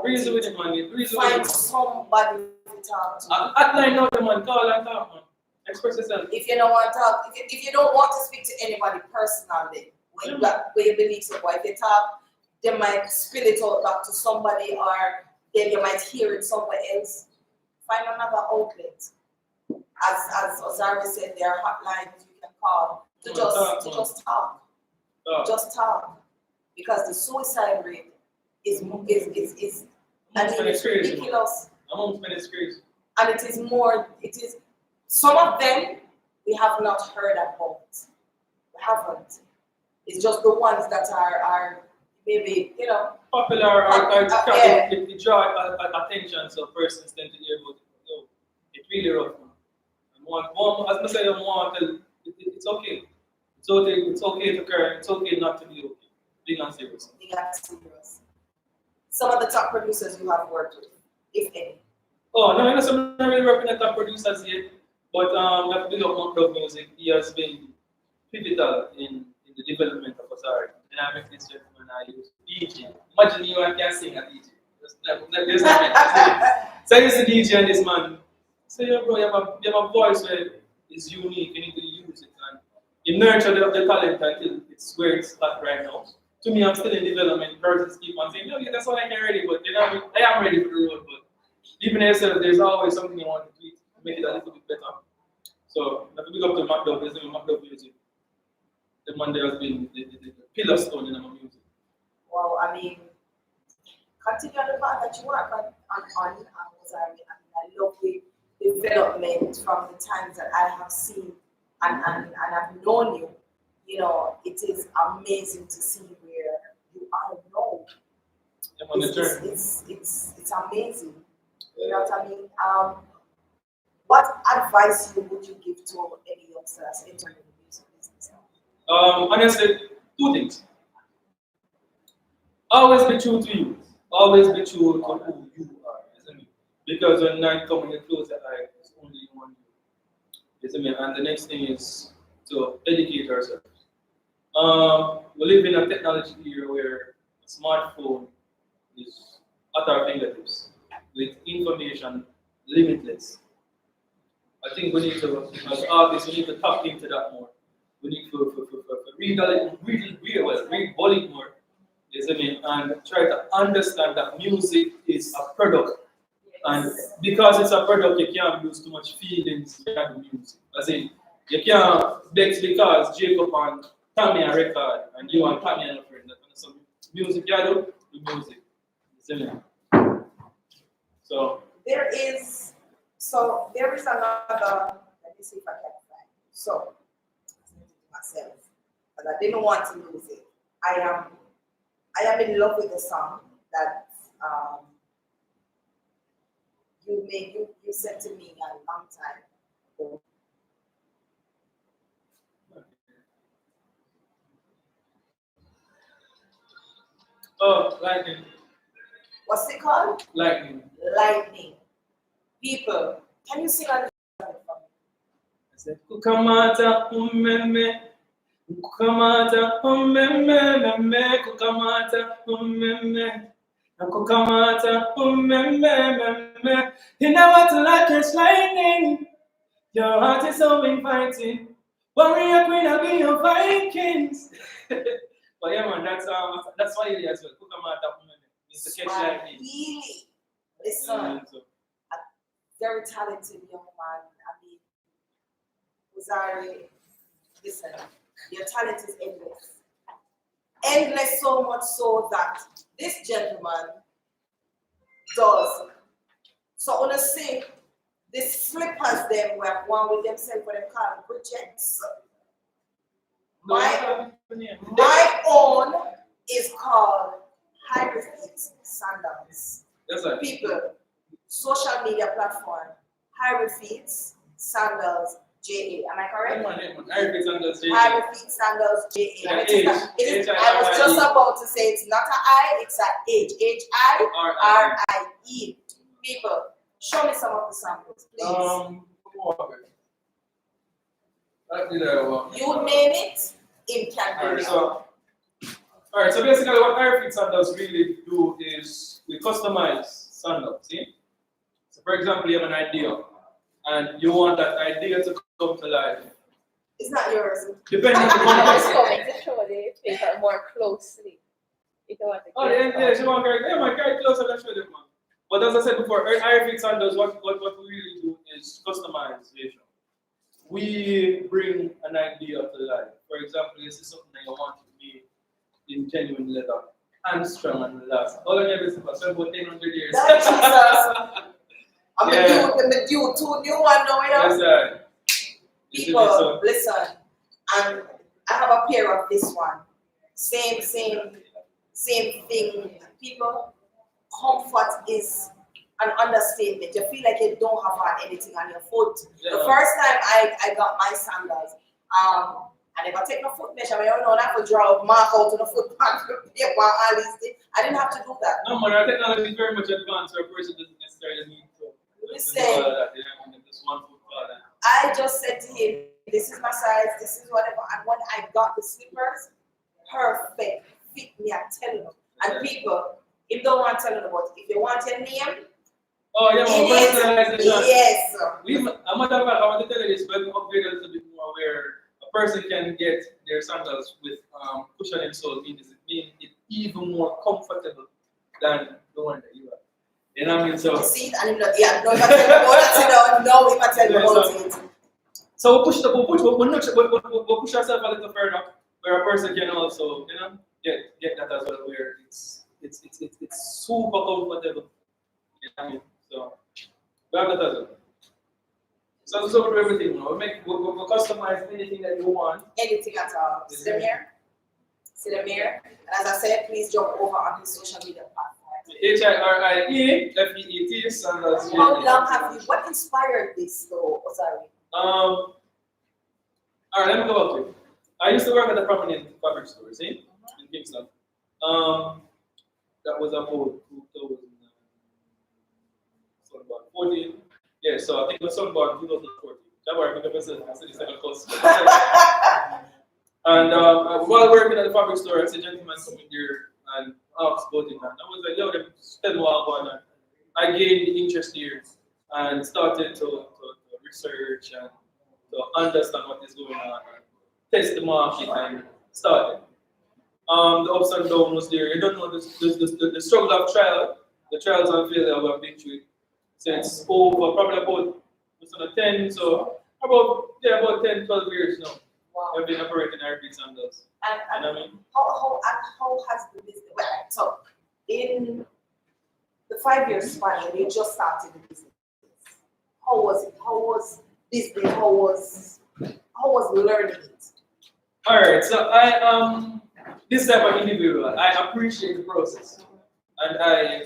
Reason with it, man. Find somebody to talk to. At line now, the man, call and talk, man. Express yourself. If you don't want to talk, if you don't want to speak to anybody personally, when you believe so, if you talk, they might spill it out back to somebody, or then you might hear it somewhere else. Find another outlet. As Ozari said, there are hotlines you can call to just talk. Just talk. Because the suicide rate is ridiculous. And it is some of them we have not heard about. We haven't. It's just the ones that are maybe, popular or it draw attention, so persons tend to hear about it. It's really rough, man. As I say, it's okay. It's okay to cry. It's okay not to be okay. Being unserious. Some of the top producers you have worked with, if any. Oh no, I'm not really working at top producers yet, but I've been up Dub Music. He has been pivotal in the development of us art. And I met this gentleman I used to DJ. Imagine you and can sing a DJ. There's nothing. So I used to DJ and this man. So yeah, bro, you have a voice where it's unique. You need to use it and you nurture the talent until it's where it's at right now. To me, I'm still in development. Persons keep on saying, no, yeah, that's all I can ready, but I am ready for the road. But even yourself, there's always something you want to tweak to make it a little bit better. So I have to big up to MacDub, there's no MacDub music. The man there has been the pillar stone in our music. Well, I mean, continue on the path that you work on Ozari. I love the development from the times that I have seen and I've known you. It is amazing to see where you are now. It's amazing. You know what I mean? What advice would you give to any youngsters entering the music business now? Honestly, two things. Always be true to you. Always be true to who you are. Isn't it? Because when night comes and you close your eyes, it's only one you. Isn't it? And the next thing is to educate ourselves. We live in a technology era where a smartphone is at our fingertips with information limitless. I think we need to, as artists, we need to tap into that more. We need to read volume more, isn't it? And try to understand that music is a product. And because it's a product, you can't use too much feelings in the music. As in, you can't vex because Jacob and Tammy are record and you and Tammy are a friend. So music, you do the music. Isn't it? So there is another, let me see if I can find. So myself, but I didn't want to lose it. I am in love with the song that you sent to me a long time ago. Oh, like it. What's it called? Lightning. Lightning. People, can you sing a little for me? I said, Kukamata umeme, Kukamata umeme, meme, Kukamata umeme, Kukamata umeme, meme. You know what like is lightning. Your heart is so inviting. Warrior queen, I'll be your Vikings. But yeah, man, that's why it is as well. Kukamata umeme means to catch lightning. Swahili. Listen, So, a very talented young man. I mean, Uzari, listen, your talent is endless. Endless so much so that this gentleman does. So on a say, these slippers them were one with themselves for them called projects. My own is called Hybrid Sandals. that's right. People, social media platform, Hybrid Sandals, JA. Am I correct? Hybrid Sandals, JA. Hybrid Sandals, JA. Yeah, And I was just about to say it's not an I, it's an H. H-I-R-I-E. People, show me some of the samples, please. You name it, it can be. Alright, so basically what Hybrid Sandals really do is we customize sandals. See? So for example, you have an idea and you want that idea to come to life. It's not yours. Depending on the I was context. coming to show the paper more closely. If you want to Oh, yeah, she want to yeah, my guy closer, let's show them, man. But as I said before, Hybrid Sandals, what we really do is customization. We bring an idea to life. For example, this is something that you want to be in genuine leather and strong and last. All of you for 1,700 years. That Jesus. I'm due two new one now, you know? Yes, sir. People, listen, and I have a pair of this one. Same thing. People, comfort is an understatement. You feel like you don't have anything on your foot. Yeah. The first time I got my sandals, I never take no foot measurement. You know, I have to draw a mark out to the foot pan paper and all these things. I didn't have to do that. No, man, our technology is very much advanced, so a person doesn't necessarily need to Listen, do all that. Just one foot father. I just said to him, this is my size, this is whatever. And when I got the slippers, perfect, fit me, I'm telling you. And people, if don't want to tell you about it, if you want your name, oh, yeah, man, personalization. yes. I'm not about, I want to tell you this, but we upgrade a little bit more where a person can get their sandals with cushion insole, meaning it's even more comfortable than the one that you have. You know what I mean? So, You see it, and him not, yeah, no, if I tell you about it, no, if I tell you about it. so we'll push ourselves a little further, where a person can also, get that as well, where it's super comfortable. You know what I mean? So we have that as well. So we do everything. We'll customize anything that you want. Anything at all. See them here? See them here? And as I said, please jump over on his social media platform. HIRIEFEET sandals. How long have you, what inspired this though, Ozari? Alright, let me go back to it. I used to work at a prominent fabric store, see? In Kingston. That was about 2014. Yeah, so I think it was something about 2014. That was I think I said the second course. And while working at the fabric store, I said, gentleman coming there and asked about it. And I was like, yo, them spend one. And I gained interest here and started to research and to understand what is going on and test the market and started. The ups and downs was there. You don't know the struggle of trial, the trials and failure we have been through. So it's over probably about 10, so about 10, 12 years now. Wow. I've been operating Hybrid Sandals. And You know what I mean? how has the business, well, so in the 5 years span when you just started the business, how was it? How was business? How was learning it? Alright, so I this type of individual, I appreciate the process. And I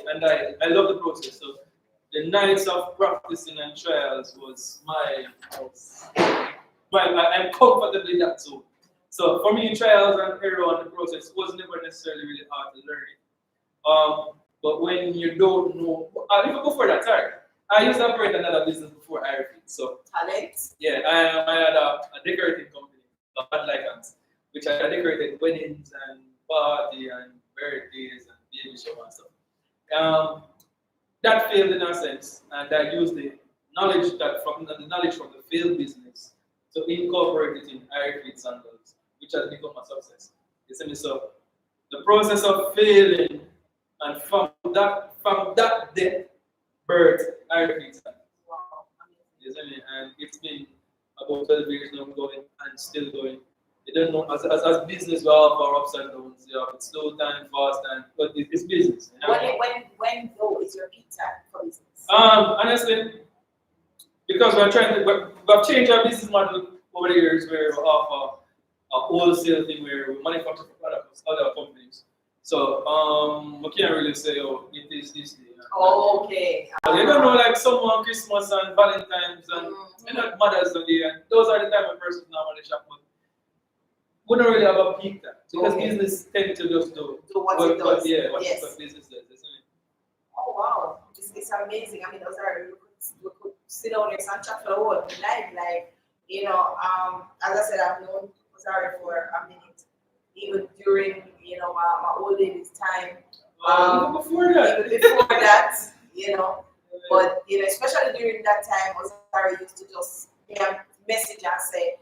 love the process. So the nights of practicing and trials was my house. Well, I'm comfortable in that zone. So for me, trials and error on the process was never necessarily really hard to learn it. But when you don't know, even before that, sorry, I used to operate another business before Airfit. So Talent. yeah, I had a decorating company, Bad Icons, which I decorated weddings and party and birthdays and baby shower and stuff. That failed in a sense, and I used the knowledge from the failed business to incorporate it in Airfit sandals, which has become a success. You see me? So the process of failing, and from that death, birth Airfit sandals. Wow. You see me? And it's been about 12 years now going and still going. You don't know, as business, we have our ups and downs. You have slow time, fast time, but it's business. You know? When though is your peak time for business? Honestly, because we've changed our business model over the years where we have a wholesale thing where we manufacture for other companies. So we can't really say, oh, it is this day. Okay. But you don't know, like someone Christmas and Valentine's and Mother's Day, and those are the time when persons normally shop. But we don't really have a peak time because business tend to just do what it does. What business does. Oh wow, it's amazing. I mean, those are we could sit down there and chat for the whole night. Like, you know, as I said, I've known Rosario for a minute, even during my old lady's time. Even before that, you know. But especially during that time, Rosario used to just message and say,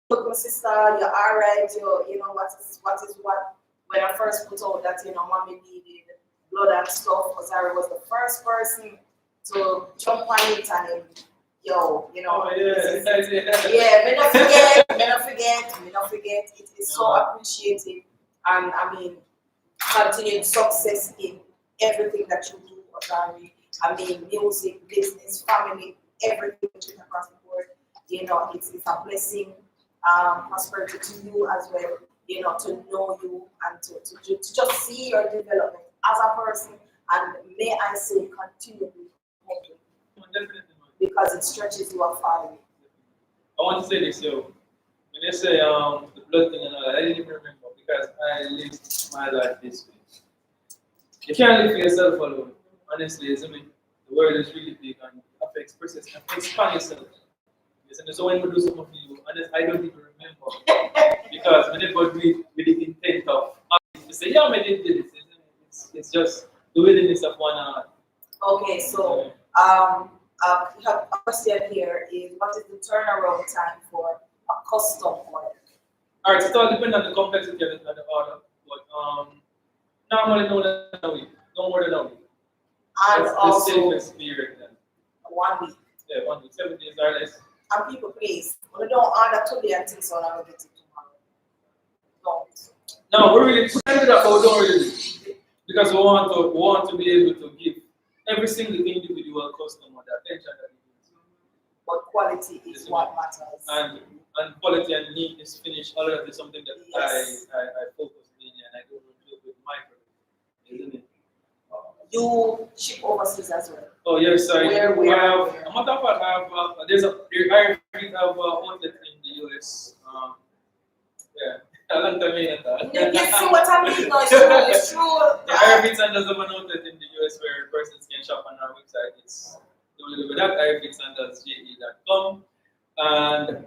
"Look, my sister, you're all right. What? When I first put out that mommy needed blood and stuff, Rosario was the first person to jump on it and me not forget. It is so appreciated, and I mean, continued success in everything that you do, Rosario. I mean, music, business, family, everything across the board. It's a blessing, prosperity to you as well. To know you and to just see your development as a person, and may I say, continue to be humble because it stretches you far away. I want to say this, when you say the blood thing and all that, I didn't even remember because I lived my life this way. You can't live for yourself alone. Honestly, isn't it? The world is really big and you have to express yourself, expand yourself. So when we do something for you, and I don't even remember because whenever we do it with the intent of to say, yeah, I did this. It's just the willingness of one heart. Okay, so we have a question here is what is the turnaround time for a custom order? All right, so it all depends on the complexity of the order, but normally no more than a week. And that's also the safest period then. 1 week. Yeah, 1 week, 7 days or less. And people, please, we don't order today and think so, I'm going to get it tomorrow. No, we really try to do that, but we don't really do it. Because we want to be able to give every single individual customer the attention that he needs. But quality is what matters. And quality and neatness finish, all of that is something that I focus mainly, and I don't do with micro, isn't it? You ship overseas as well. Oh yes, I Where? a matter of fact, I have there's a outlet in the US. A long time in that. You see what I mean? No, it's true. The Airfit Sandals have an outlet in the US where persons can shop on our website. It's www.airfitsandalsje.com, and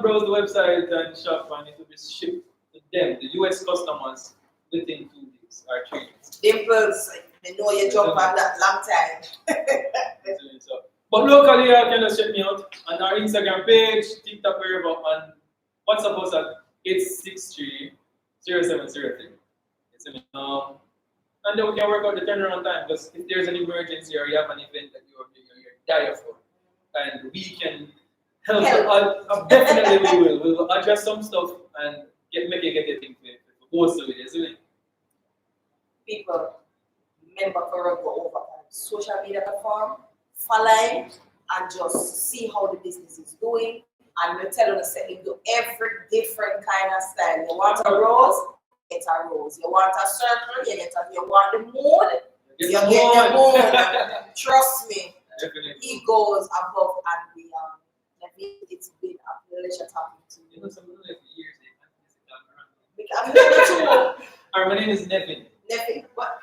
browse the website and shop, and it will be shipped to them, the US customers, within 2 weeks or 3 weeks. Dimples, they know you jump on that long time. But locally, you can just check me out on our Instagram page, TikTok, wherever, and WhatsApp us at 863-0703. And then we can work out the turnaround time, because if there's an emergency or you have an event that you're dire for, and we can help. Definitely we will. We will adjust some stuff and make it get a thing for most of it, isn't it? People, remember to go over social media platform, follow, and just see how the business is doing. And we tell you to do every different kind of style. You want a rose, get a rose. You want a circle, you get a. You want the moon, you get the moon. Trust me, Definitely. he goes above and beyond. It's been a pleasure talking to you. You know, some of the years I'm here too. my name is Nevin. Nevin, what?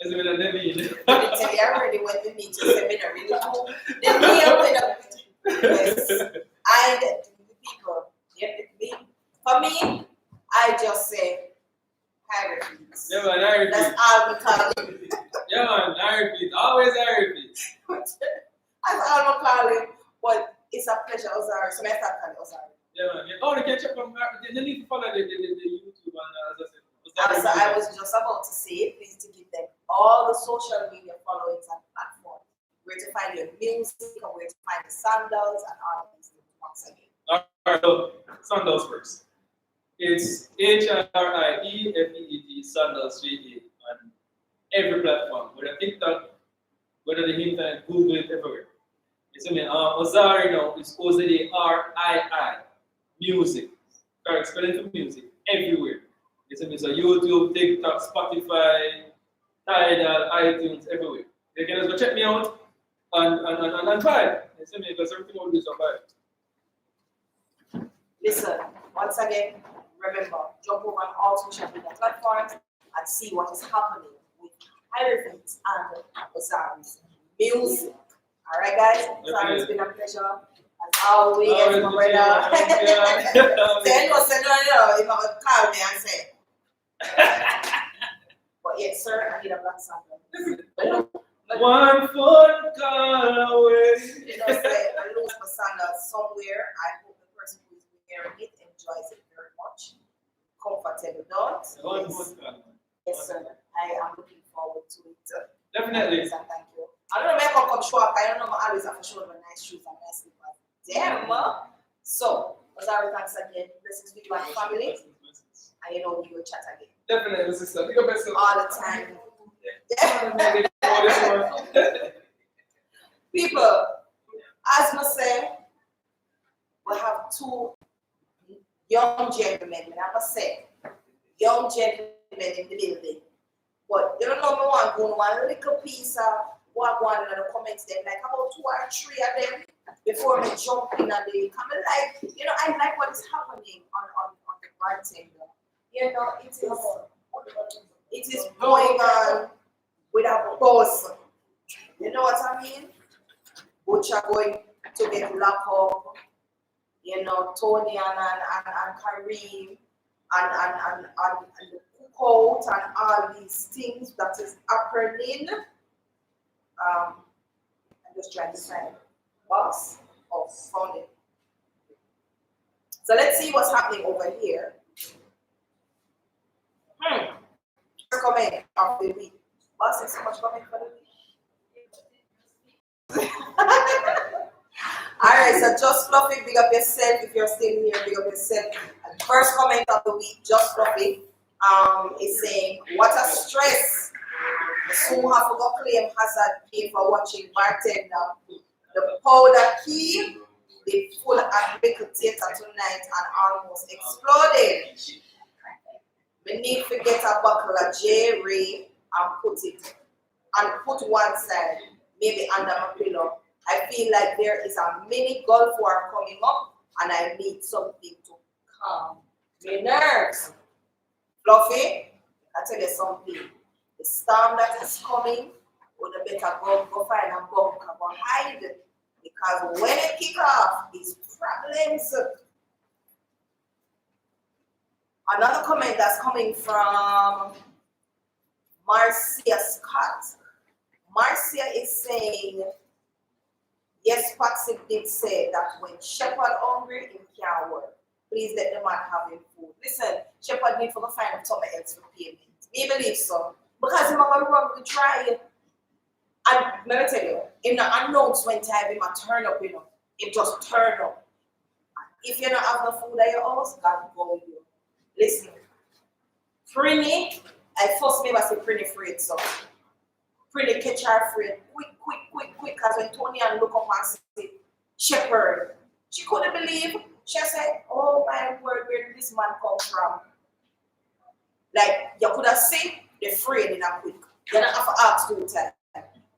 Is it with a Devin? Let me tell you already when we meet your seminar, really cool. Then we open up yes. And the people, me. For me, I just say hierarchies. Yeah, man, I repeat. That's all we call it. Yeah, man, I repeat. Always I repeat. That's all we call it. But it's a pleasure, Ozari. So let's start calling Ozari. Yeah, man. Yeah. Oh, they can check on they need to follow the YouTube and as I said. So I was just about to say, please to give them all the social media followings and platforms, where to find your music and where to find the sandals and all of these things once again. Alright, so sandals first. It's HRIEFEED sandals GA on every platform, whether TikTok, whether the internet, Google it everywhere. You see me? Ozari now is OZARII music. Correct spelling for music everywhere. You see me? So YouTube, TikTok, Spotify, Tidal, iTunes, everywhere. You can just go check me out and try it. You see me? Because everything will be so bad. Listen, once again, remember, jump over on all social media platforms and see what is happening with Hierophant and Ozari's music. All right, guys? Ozari, it's been a pleasure. As always, my brother. Then was said, no, if I would call me and say, but yes, sir, I need a black sandal. One phone call away. You know, say, I lose my sandal somewhere. I hope the person who is wearing it enjoys it very much. Comfortable dogs. One phone call. Yes, sir. I am looking forward to it. Definitely. Yes, and thank you. I don't know, maybe I'll come show up. I don't know, I always have to show them nice shoes and nice slippers. Damn. So, Ozari, thanks again. Blessings to you and family. And you know, we will chat again. Definitely, sister. Big up yourself. All the time. People, as I say, we have two young gentlemen, and I must say, young gentlemen in the building. But you don't know me want go one little piece of what go on in the comments them, like about 2 or 3 of them before me jump in and they come in like, you know, I like what is happening on the bartender. You know, it is going on with a boss. You know what I mean? Which are going to get locked up. You know, Tony and Kareem and the cookout and all these things that is happening. I'm just trying to find box of funding. So let's see what's happening over here. Comment of the week. Boss, is so much comment for the week. Alright, so Just Fluffy, big up yourself. If you're still here, big up yourself. And first comment of the week, Just Fluffy, is saying, what a stress. Soon have to go claim hazard pay for watching Bartender. The powder key, the full American theater tonight and almost exploded. We need to get a buckle of J. Ray and put one side, maybe under my pillow. I feel like there is a mini Gulf War coming up and I need something to calm my nerves. Fluffy, I tell you something. The storm that is coming, we better go find a bunker, go hide it. Because when it kick off, it's problems. Another comment that's coming from Marcia Scott. Marcia is saying, yes, Patsy did say that when Shepherd hungry, he can't work. Please let the man have him food. Listen, Shepherd need to go find something else for payment. Me believe so. Because he's going to run to try. And let me tell you, in the announcement time, he might turn up, you know. It just turn up. If you don't have no food at your house, God will go with you. Listen, Prinny, I first never say Prinny afraid, so Prinny catch her afraid. Quick, because when Tony and look up and say, Shepherd, she couldn't believe. She said, oh my word, where did this man come from? Like, you could have seen the afraid in a quick. You don't have to ask 2 times.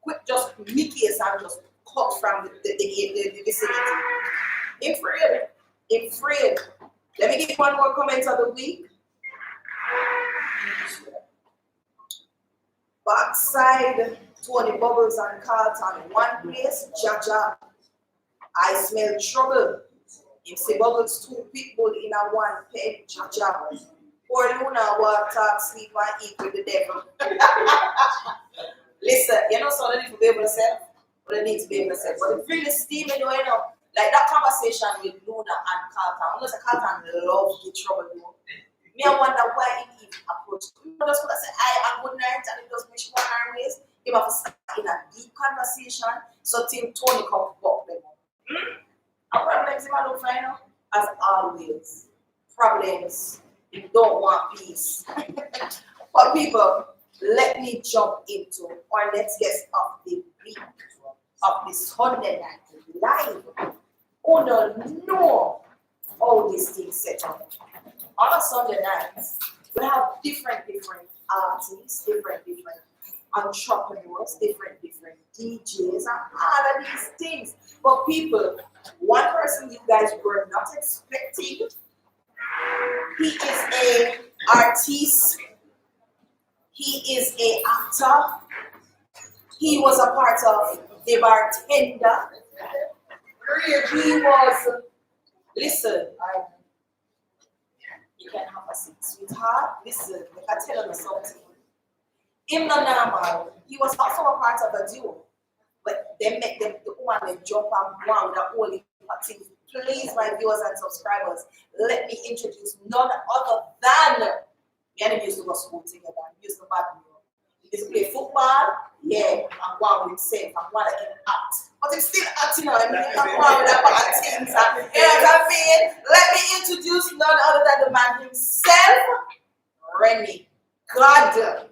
Quick, just Mickey and just cut from the vicinity. Afraid. Let me give one more comment of the week. backside Tony Bubbles and Carlton, one place, Jaja. I smell trouble. If say Bubbles two people in a one pen, Jaja. Poor Luna walk, talk, sleep, and eat with the devil. Listen, you know, so they need to be able to say, but they need to be able to say. But it's really steaming, you know, like that conversation with Luna and Carlton. I know that Carlton loves the trouble, you know. Me, I wonder why he even approached. You know, just could have said, I good night, and it does make one ways. He have to start in a deep conversation, so Tim Tony come pop them up. A problems in my look for, you know, as always. Problems, you don't want peace. But people, let me jump into, or let's get off the beat of this Sunday night live. Oh no, all these things set up. On a Sunday night, we have different artists, different entrepreneurs, different DJs, and all of these things. But people, one person you guys were not expecting, he is an artist, he is an actor, he was a part of the Bartender, he was, listen, you can have a seat, sweetheart, listen, I tell you something. In the normal, he was also a part of a duo, but they make them the woman they jump and go on with the holy thing. Please, my viewers and subscribers, let me introduce none other than we used to go to school together. We used to badminton. He used to play football, yeah, and go on with himself and one that can act. But he's still acting on him, he can go on with that bad things. And you know what I mean? Let me introduce none other than the man himself, Remy God.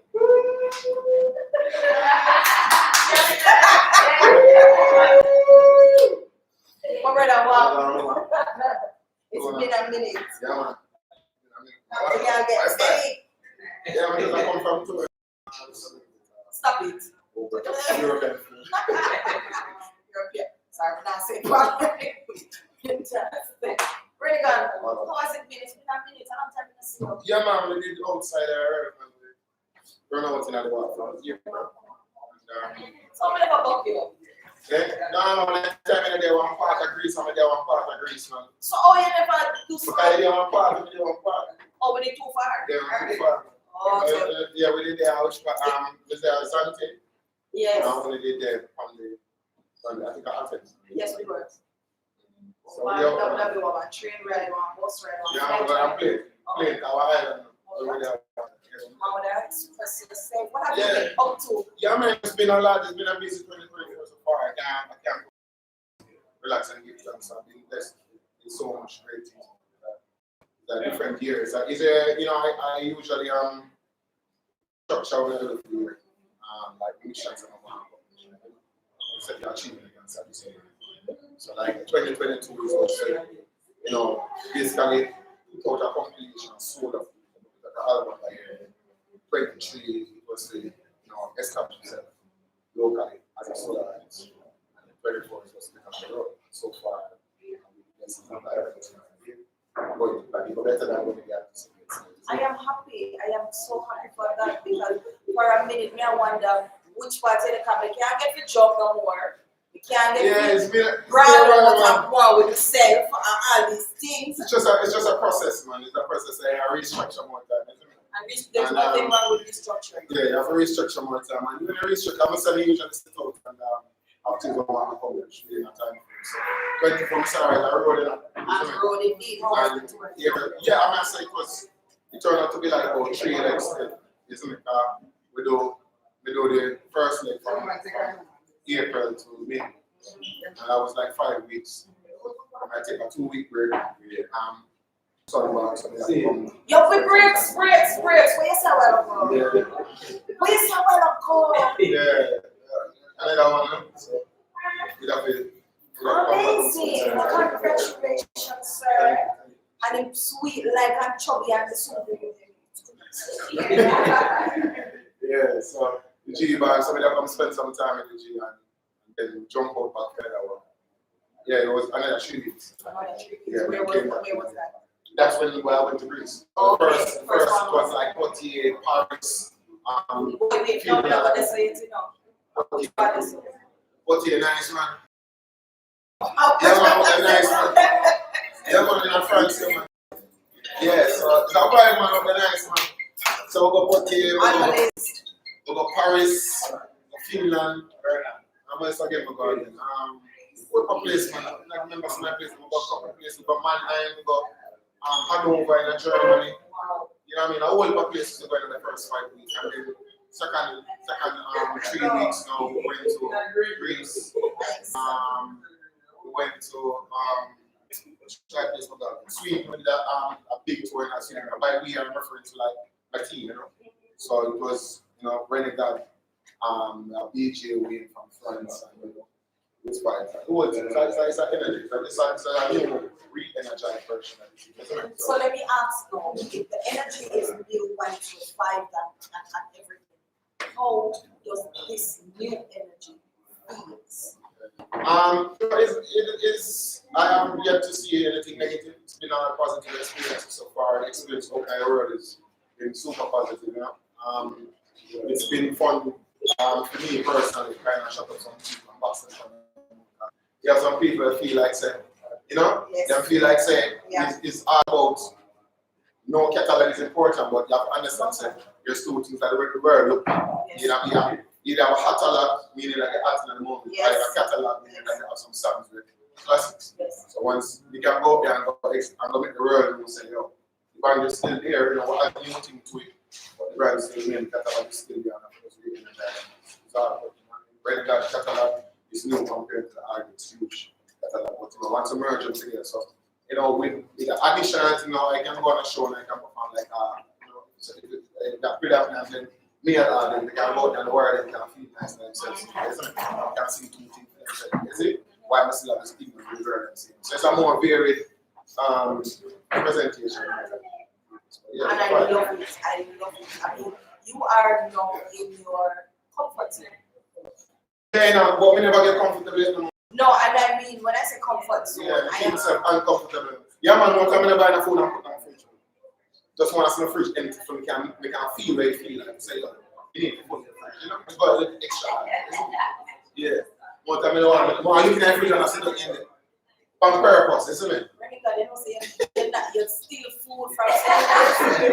My brother, wow. It's been a minute. Yeah, man. We can't get steady. Yeah, man, because I come from two. Stop it. European. European. Sorry, I'm not saying properly. Really gone. How has it been? It's been a minute. I don't have to see you. Yeah, man, we did outside run out in the water. So many about you. No, next time I did one part of Greece, I'm there one part of Greece, man. So, oh, you never do so. Because I did one part, we did one part. Oh, we did too far. Yeah, too far. Oh, okay. Yeah, we did there, was there Zante? Yes. We did there on the, I think, Athens. Yes, we were. So, One yeah, WW, one train ride, one bus ride, one yeah, but I'm playing our island. Over there. How would I express yourself? What have you been up to? Yeah, man, it's been a lot. It's been a busy 2024 so far. I can't relax and give thanks. I've been blessed in so much great things. The different years. It's a, you know, I usually structure when I do the year, like missions and all that. Set the achievement against at the same time. So like 2022 is also, you know, basically without a completion, sold of the album like 23 it was the, you know, establish itself locally as a solo artist. And 24 is just become the road. So far, it's not I'm going to play better than what we got. I am happy. I am so happy for that because for a minute, me I wonder which part of the camera can't get the job no more. We can't get the brand out more with yourself and all these things. It's just a process, man. It's a process. I restructure more time. And there's nothing wrong with restructuring. Yeah, you have to restructure more time. And when you restructure, I'm going to usually sit out and after you don't want to publish within a time frame. So 24 sorry, I wrote it up. I wrote it in. Yeah, I'm going to say it turned out to be like about 3 legs, isn't it? We do the first leg from April to May. And that was like 5 weeks. I take a 2-week break. Yo, we breaks. Where's our go? Yeah. Where's our go? Yeah. Another one. So we have to. Amazing. Congratulations, sir. And it's sweet like a chubby and the soup. Yeah, so the G bag, somebody come spend some time in the G and then jump out back there. Yeah, it was another 3 weeks. Yeah, where was that? That's when I went to Greece. Oh, first it was like 48 Paris, Wait, no, let's say it, you know. What's your nice man? Oh, Yeah, man, what a nice man. Yeah, man, in France, yeah, man. Yeah, so it's a vibe, man, of the nice man. So we go Poitiers, we go Paris, Finland, I'm going to forget my God. What a place, man. I remember some place, we go a couple of places, we go Mannheim, we go Hanover in Germany. You know what I mean? A whole lot of places we go in the first 5 weeks. And then second 3 weeks now, we went to Greece. We went to Sweden with a big tour in Sweden. And by we, I'm referring to like my team, you know. So it was, you know, Renegade, a BJ win from France, and you know, it's quite. It's an energy. It's a new re-energized version of it, isn't it? So let me ask though, if the energy is built by to five and everything, how does this new energy feels? It is. I am yet to see anything negative. It's been a positive experience so far. The experience of my world has been super positive. You know, it's been fun for me personally. Kind of shut up some people and box them. You have some people that feel like saying, you know, Yes. they feel like saying Yeah. it's all about. No catalog is important, but you have to understand that there's two things that the world look at. Yes. You have a catalog, meaning that you're acting at the moment. Yes. Like a catalog, meaning that you have some songs with classics. Yes. So once you can go up there and go make the world and say, yo, the brand is still there, you know, what add new thing to it. But the brand is still there, the catalog is still there. It's all about, you know, Renegade catalog is new compared to the artist's huge catalog. But you know, once you merge them together, so you know, with the additional, you know, I can go on a show and I can perform like, you know, so that predominant, then me and then they can go out in the world and can feel nice by themselves. Isn't it? You can see two things themselves. You see? Why must you have the stigma of the world and see? So it's a more varied presentation. So, yeah, And I love it. I love it. I mean, you are now in your comfort zone. Yeah, no, but we never get comfortable with them. No, and I mean, when I say comfort zone, Yeah, I keep am. yourself uncomfortable. Yeah, man, one time I buy the food and put it in the fridge. Just want to see the fridge empty so we can feel where you feel like. Say, look, you need to put it in the fridge, you know? You got a little extra. Yeah. One time I don't want to look in the fridge and I see nothing in there. On purpose, isn't it? Renegade, you know, say you steal food from someone.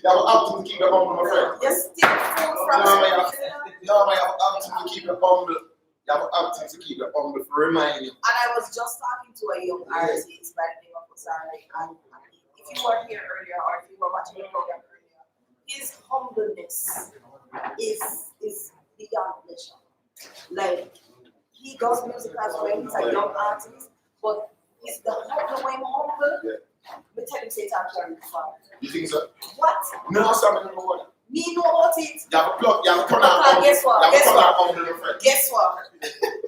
You have to keep your humble, my friend. You steal food from No, man, someone. you have to keep your humble. You have to keep your humble to remind you. And I was just talking to a young artist by the name of Osari, and if you were here earlier or if you were watching the program earlier, his humbleness is beyond measure. Like, he does music as well, he's a young artist, but he's the way humble. Yeah. We tell him say it's actually fun. You think so? What? No, something about it. Me know about it. You have a plug, you have a turn on humble. Guess what? You have a Guess turn what? on humble, my friend. Guess what?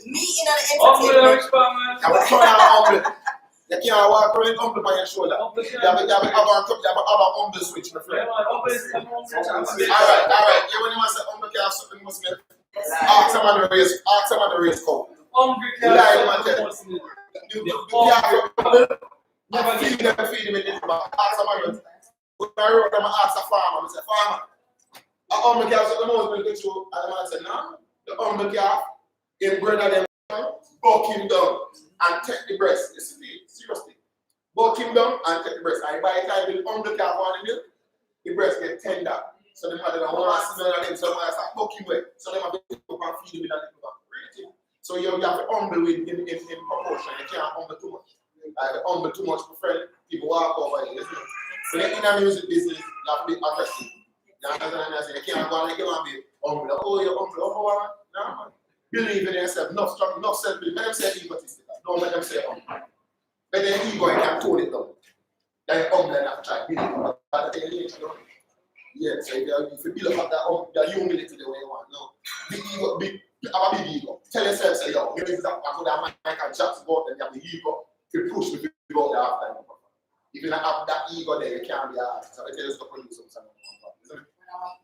Me in an Humble entertainment. Xpressionz. You have a turn on humble. You can't walk around with humble by your shoulder. You have a humble switch, my friend. Alright. You when you want to say humble, you have something must be. Ask someone to raise code. You lie, man, tell you. You have to feed them in the back. Ask someone. When I wrote them, I asked a farmer. I said, farmer, a humble calf is the most milk show. And the man said, no, the humble calf, in brother them, buck him down and take the breast. You see, seriously. Buck him down and take the breast. And by the time the humble calf on the milk, the breast get tender. So the mother don't want to smell them, so I start buck him away. So they have to pick up and feed him with a little bit. So you have to humble with in proportion. You can't humble too much. Like humble too much, my friend, people walk over you, isn't it? So in the music business, you have to be aggressive. You understand what I'm saying? You can't go like you want to be humble. Oh, you're humble. Oh, no, man. Believe in yourself. Enough self-belief. Let them say egotistical. Don't let them say humble. But then ego, you can tone it down. Then you're humble enough to try to believe. But then you don't. Yeah, so if you build up that humility the way you want. No. Big ego, have a big ego. Tell yourself, say, yo, you need to have that mic and chat about and you have the ego to push the people out there after. If you don't have that ego there, you can't be hard. So I tell you to produce something. Isn't it?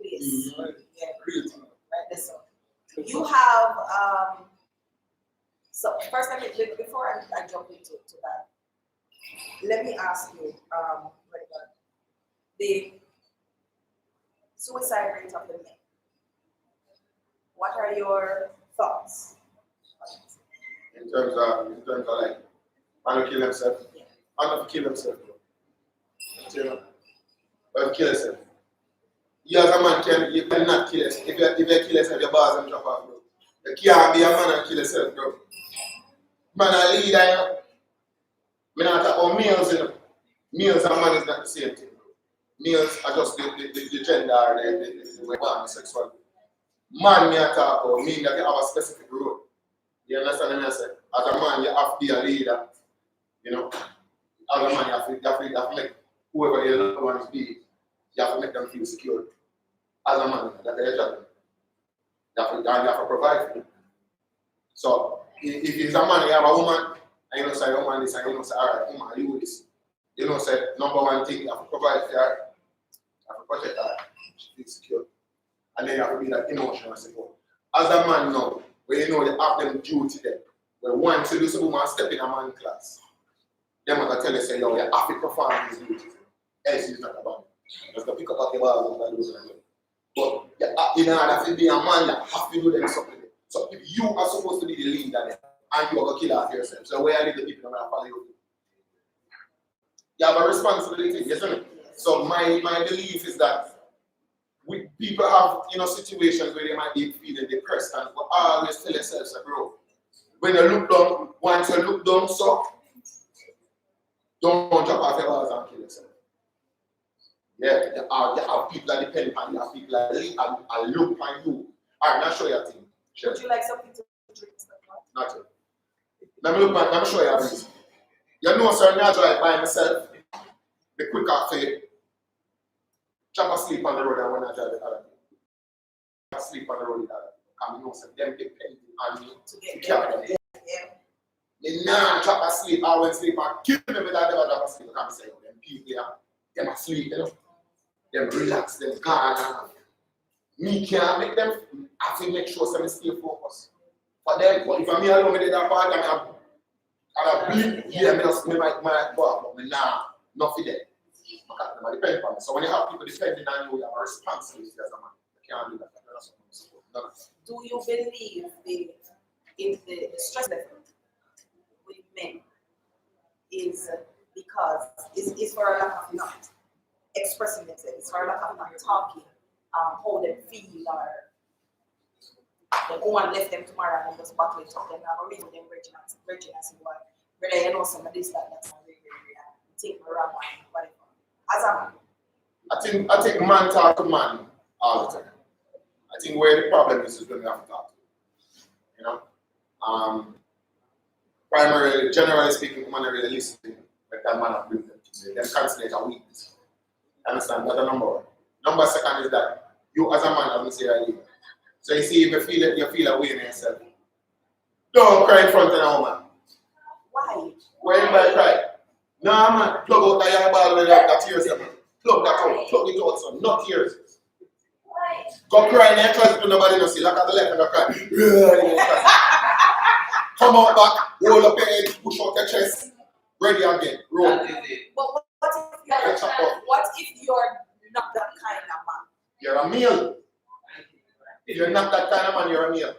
Please. Yeah. Real thing. Right, this one. You have so first let me before I jump into that, let me ask you, suicide rate of the men. What are your thoughts on it? In terms of like, man will kill himself. Yeah. Man will kill himself. You know? But kill yourself. You as a man you cannot kill yourself. If you kill yourself, your bars and drop off, bro. You can't be a man and kill yourself, bro. Man a leader, you know. Me not talk about males, you know. Males and man is not the same thing. Males are just the gender, the weapon, the sexual. Man, me talk about mean that you have a specific role. You understand what I say? As a man, you have to be a leader. You know? As a man, you have to make whoever your loved ones be, you have to make them feel secure. As a man, that's your job. You have to provide for them. So, if it's a man, you have a woman, and you know say woman this, and you know say, alright, woman, you do this. You know say, number one thing, you have to provide for her, you have to protect her, she feels secure. And then you have to be that emotional support. As a man now, when you know you have them duty there, when once you do some woman step in a man class, them are going to tell you, say, yo, you have to perform these duties. Else it's not about it. Just to pick up at the bars and do something. But in order to be a man, you have to do them something. So if you are supposed to be the leader there, and you are going to kill off yourself, so where are the people that are follow you? You have a responsibility, isn't it? So my belief is that people have situations where they might be feeling depressed, and but always tell yourself, bro, when you look down, once you look down, so don't jump off your bars and kill yourself. Yeah, you have people that depend on you, you have people that lead and look on you. Alright, now show you a thing. Sure. Would you like something to drink? Not yet. Let me show you this. You know, sir, I drive by myself. The quick after chop asleep on the road and when I drive the other day. Sleep on the road the other day. And you know, sir, them depending on me to carry them. Me nah chop asleep, I went sleep and kill me with that never drop asleep. I can't say, them people them asleep, you know. Them relax, them calm. Me can't make them, I have to make sure some stay focused. For them, but if I'm here alone with that part, I blink, yeah, me might go up, but nah, not for them. Because they depend on me. So when you have people depending on you, you have a responsibility as a man. You can't do that. Do you believe the stress level with men is because it's for a lack of not expressing themselves, it's for a lack of not talking, how they feel, or the woman left them tomorrow and just battle it up, then have a reason them bridging and say, well, whether you know some of this, that's not really, take me around and whatever. As a man. I think man talk to man all the time. I think where the problem is when we have to talk. You know? Primarily, generally speaking, women are really listening when that man has been them. They consider it a weakness. Understand? That's the number one. Number second is that you as a man haven't said a leader. So you see, if you feel away in yourself, don't cry in front of a woman. Why? Why anybody cry? No man, plug out that young ball with that tears, man. Plug that out, plug it out, son. Not tears. Why? Go cry in your closet, nobody knows. Look at the left and go cry. Come out back, roll up your head, push out your chest, ready again, roll. But what if you're not that kind of man? You're a male. If you're not that kind of man, you're a male.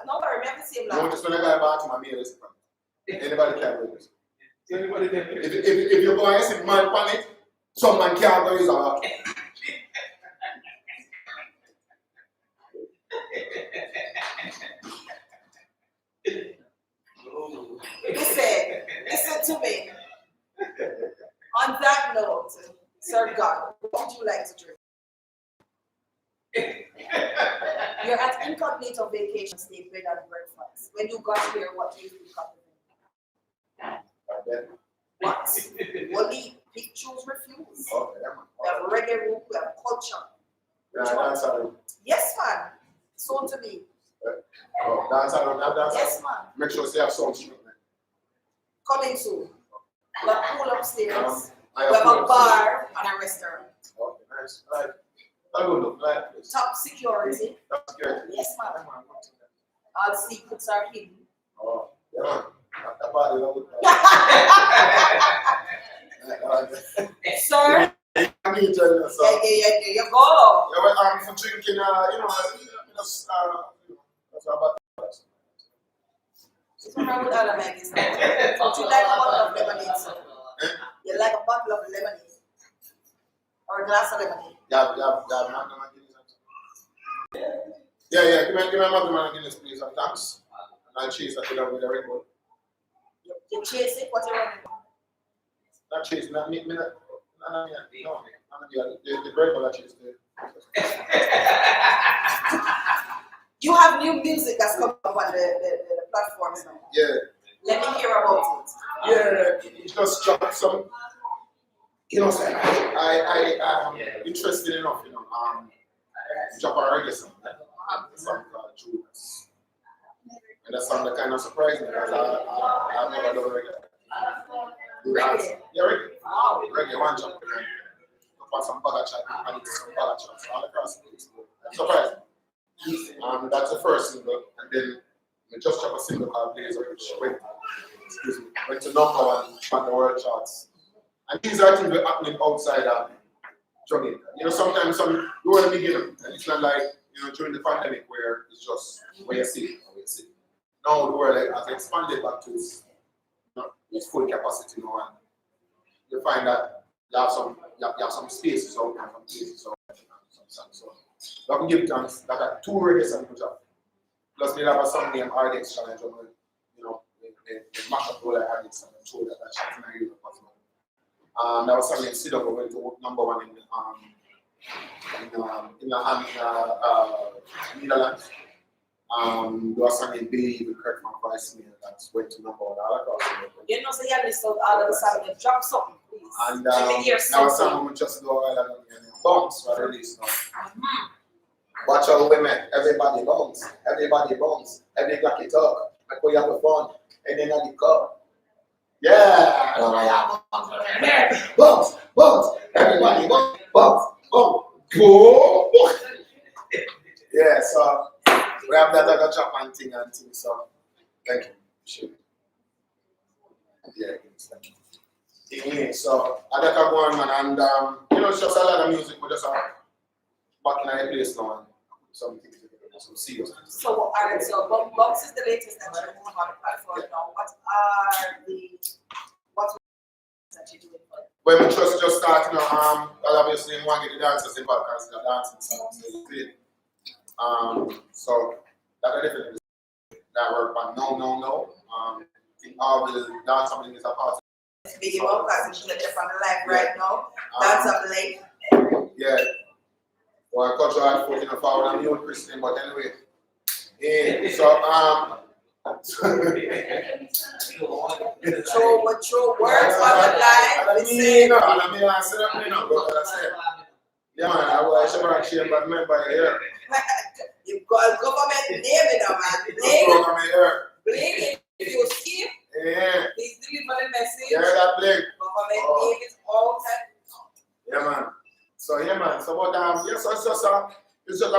No, worry, we have the same No, life. just when I go back to my male, anybody can do this. If you go and see man on it, some man can't go use a Listen to me. On that note, Sir God, what would you like to drink? You're at incognito vacation, stay bed and breakfast. When you got here, what do you think of it? What? Only pictures refuse. Okay, We have reggae room, we have culture. yeah, that's all. Yes, man. So to me. Oh, that's all. Yes, man. Make sure you have some street. Coming soon. We have a pool upstairs. I We have a bar and a restaurant. Okay, nice. All right. I'll go look like this. Top security. That's good. Yes, man. All secrets are hidden. Oh, yeah, man. That body, Sir, I need to tell you, so. Yeah, there you go. Yeah, well, for drinking, just, that's about that. What's wrong with other Maggies? Don't you like a bottle of lemonade, sir? You like a bottle of lemonade? Or a glass of lemonade? Yeah, Magnum and Guinness. Yeah, give me a Magnum and Guinness, please, and thanks. And I'll chase that with a Red Bull. You chase it? What you want? Not chase, not me, no, the Red Bull I chase the. You have new music that's coming up on the platforms now. Yeah. Let me hear about it. Yeah, it just dropped some, I interested enough, drop a reggae song, a song called Judas. And that song that kind of surprised me because I've never done reggae. Reggae? Yeah, reggae. Reggae, one jump and then up on some bugger chat and some bugger chats all across the place. Surprised me. That's the first single, and then we just dropped a single called Blazer, which went to number one on the world charts. And these are things that are happening outside of Jamaica. Sometimes you want to begin, and it's not like during the pandemic where it's just where you see. Now the world has expanded back to its full capacity now, and you find that you have some spaces out and some places out and some songs. So I can give thanks that are two reggae songs to drop. Plus we have a song named RDX Challenge, the mash up all I had it and show that shot in Nigeria as well. That was something in Sidon went to number one in Netherlands. There was something big with Kirk from Vice Mail that went to number one all across the world. You know, so you list out all of a sudden, you drop something, please. And Let me hear now something. some we just do all bounce for the release now. Watch out women, everybody bounce, every black it up, make we have a fun, and then at the cup. Yeah, bounce, everybody bounce. Go. Yeah, so we have that other Japan thing, so thank you. Sure. Yeah, thank you. Yeah, so I got go on, man, and it's just a lot of music, but just back in our place now, and some things together, some serious things. So, all right, so Box is the latest that you're moving on the platform now. What that you're doing for it? When we just starting, well, obviously, we want to get the dancers in because they're dancing songs, so that I definitely that work, but no. I think all the dance something is a part of Biggie Bob, because it's from the live right now. That's up late. yeah. Well, culture had 14 of our I'm new Christian, but anyway. Yeah, so True words on the live. Yeah, man, I should have actually but member here. You've got government name it, man. Blink. If you skip, please deliver the message. Yeah, that blink. Government name is all time. Yeah, man. So but so it's just I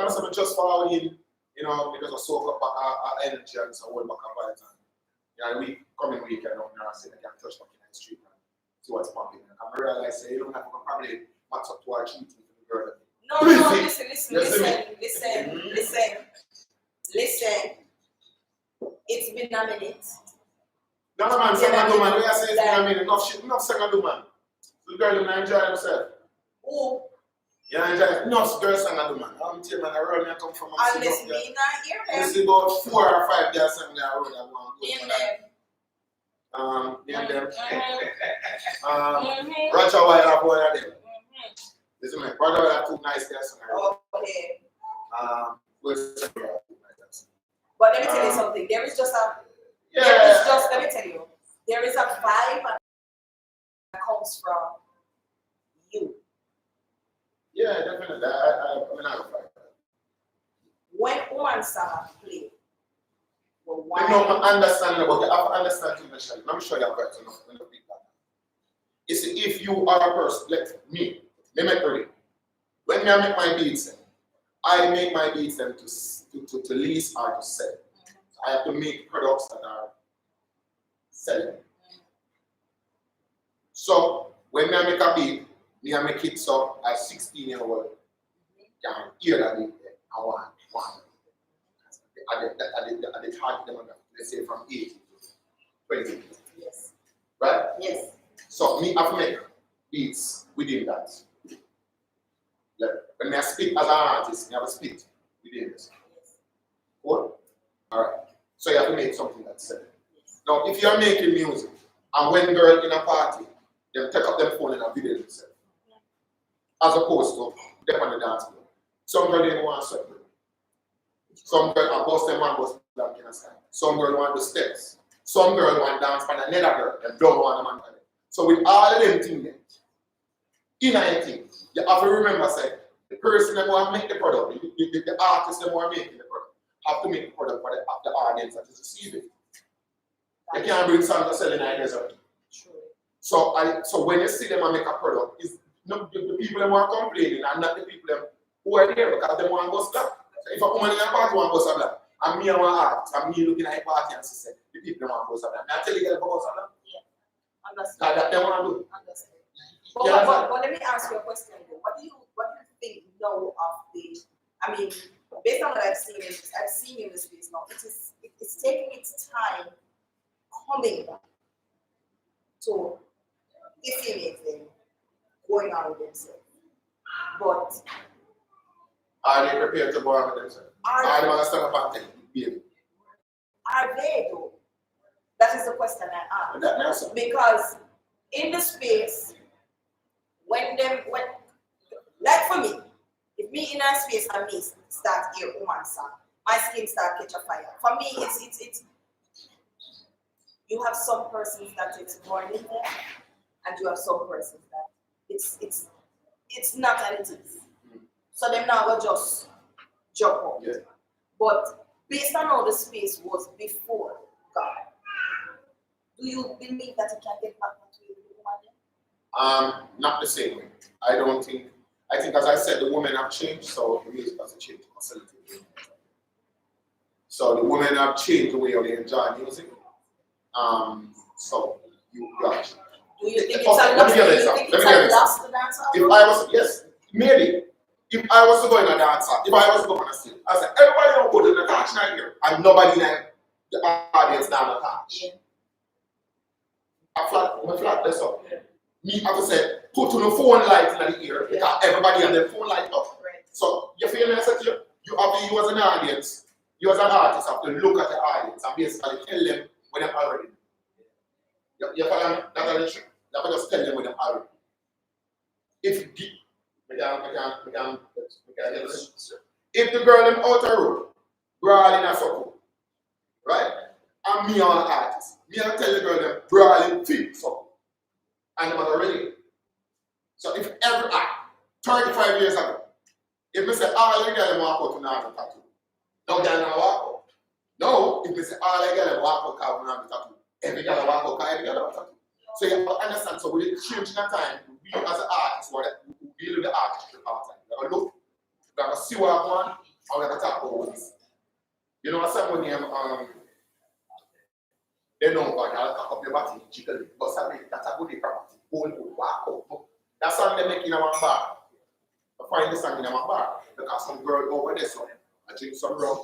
must have just following, because I soak up our energy and so hold back our vibes. We coming weekend up now, I can touch back in the street and see what's popping. And I realize you don't have to probably match up to our cheating for the girl. No, listen. It's been a minute. No, man, Sangadu man, we are saying it's been a minute. Enough Sangadu man. The girl them enjoy themselves. Oh. Yeah, enjoy. Enough girl Sangadu man. I'm telling you, man, I really come from a unless we not hear them. You see about 4 or 5 girls singing that road that one. Name them. Roger White have one of them. Listen, man, Roger White have 2 nice girls singing. Okay. But let me tell you something. There is just a. Yeah. Let me tell you. There is a vibe that comes from you. Yeah, definitely. I mean, I have a vibe. When one song play. Understandable. You have to understand too much. I'm sure you have got enough people. You see, if you are a person, let me make ready. When I make my beats, I make my beats them to lease or to sell. I have to make products that are selling. So when I make a beat, Me and my kids up at 16-year-old can hear that I want. At the target them, let's say from 8 to 20. Yes. Right? Yes. So me have to make beats within that. Like, when I speak as an artist, I have to speak within this. Yes. Cool? Alright. So you have to make something that's said. Now if you're making music and when girl in a party, they take up their phone and a video themselves. As opposed to them on the dance floor. Some girl didn't want to sweat. Some girl are bust them one bust that kind of style. Some girl want the steps. Some girl want dance for another girl and don't want a man for them. So with all of them things, in anything, you have to remember say the person that want to make the product, the artist that want to make the product, have to make the product for the audience that is receiving. They can't bring something to sell in ideas. So when you see them and make a product, it's not the people that want complaining and not the people who are there because they want to go stop. So if a woman in a party want to go stop, and me and one art, and me looking at a party and say, the people that want to go stop. I tell you guys about stop. Yeah. Understand. That they want to do. Understand. But let me ask you a question though. What do you think now of the, I mean, based on what I've seen in the space now, it's taking its time coming back to the female thing going on with themselves. But are they prepared to go on with themselves? Are they going to stand up and tell you? Are they though? That is the question I ask. Because in the space, like for me, if me in a space and me start hear woman song, my skin start catch a fire. For me, it's you have some persons that it's born in there, and you have some persons that it's not and it is. So them now will just jump out. Yeah. But based on how the space was before God, do you believe that it can get back to the woman? Not the same way. I think as I said, the women have changed, so the music has changed. So the women have changed the way they enjoy music. So you got. Do you think it's a loss to dance? If I was, yes, maybe. If I was to go in a dancer, if I was to go on a stage, I said, everybody don't go to the touch night here, and nobody in the audience down the touch. Yeah. I flat this up. Yeah. Me have to say, put on the phone light in the ear, because everybody on their phone light up. Right. So you feel me? I said to you, you as an audience, you as an artist have to look at the audience and basically tell them when they're already. You follow me? That's the issue. You have to just tell them when they're already. If the girl in outer road, brawling a circle, right? And me on an artist, me I tell the girl them brawling feet circle. And I'm already. So if every 35 years ago, if me say all the girls walk out to another tattoo, no girl now walk out. No, if me say all the girls walk out to another tattoo, every girl walk out, every girl walk out. So you have to understand, so we change in time, we as an artist, we deal with the artistry part time. We have to look, we have to see what I want, and we have to talk about this. You know, someone name, they know God, I'll cock up your body, jiggle it, but that's a good property. Hold, walk out. That song they make in our bar. I find the song in our bar, because some girl over there, so I drink some rum,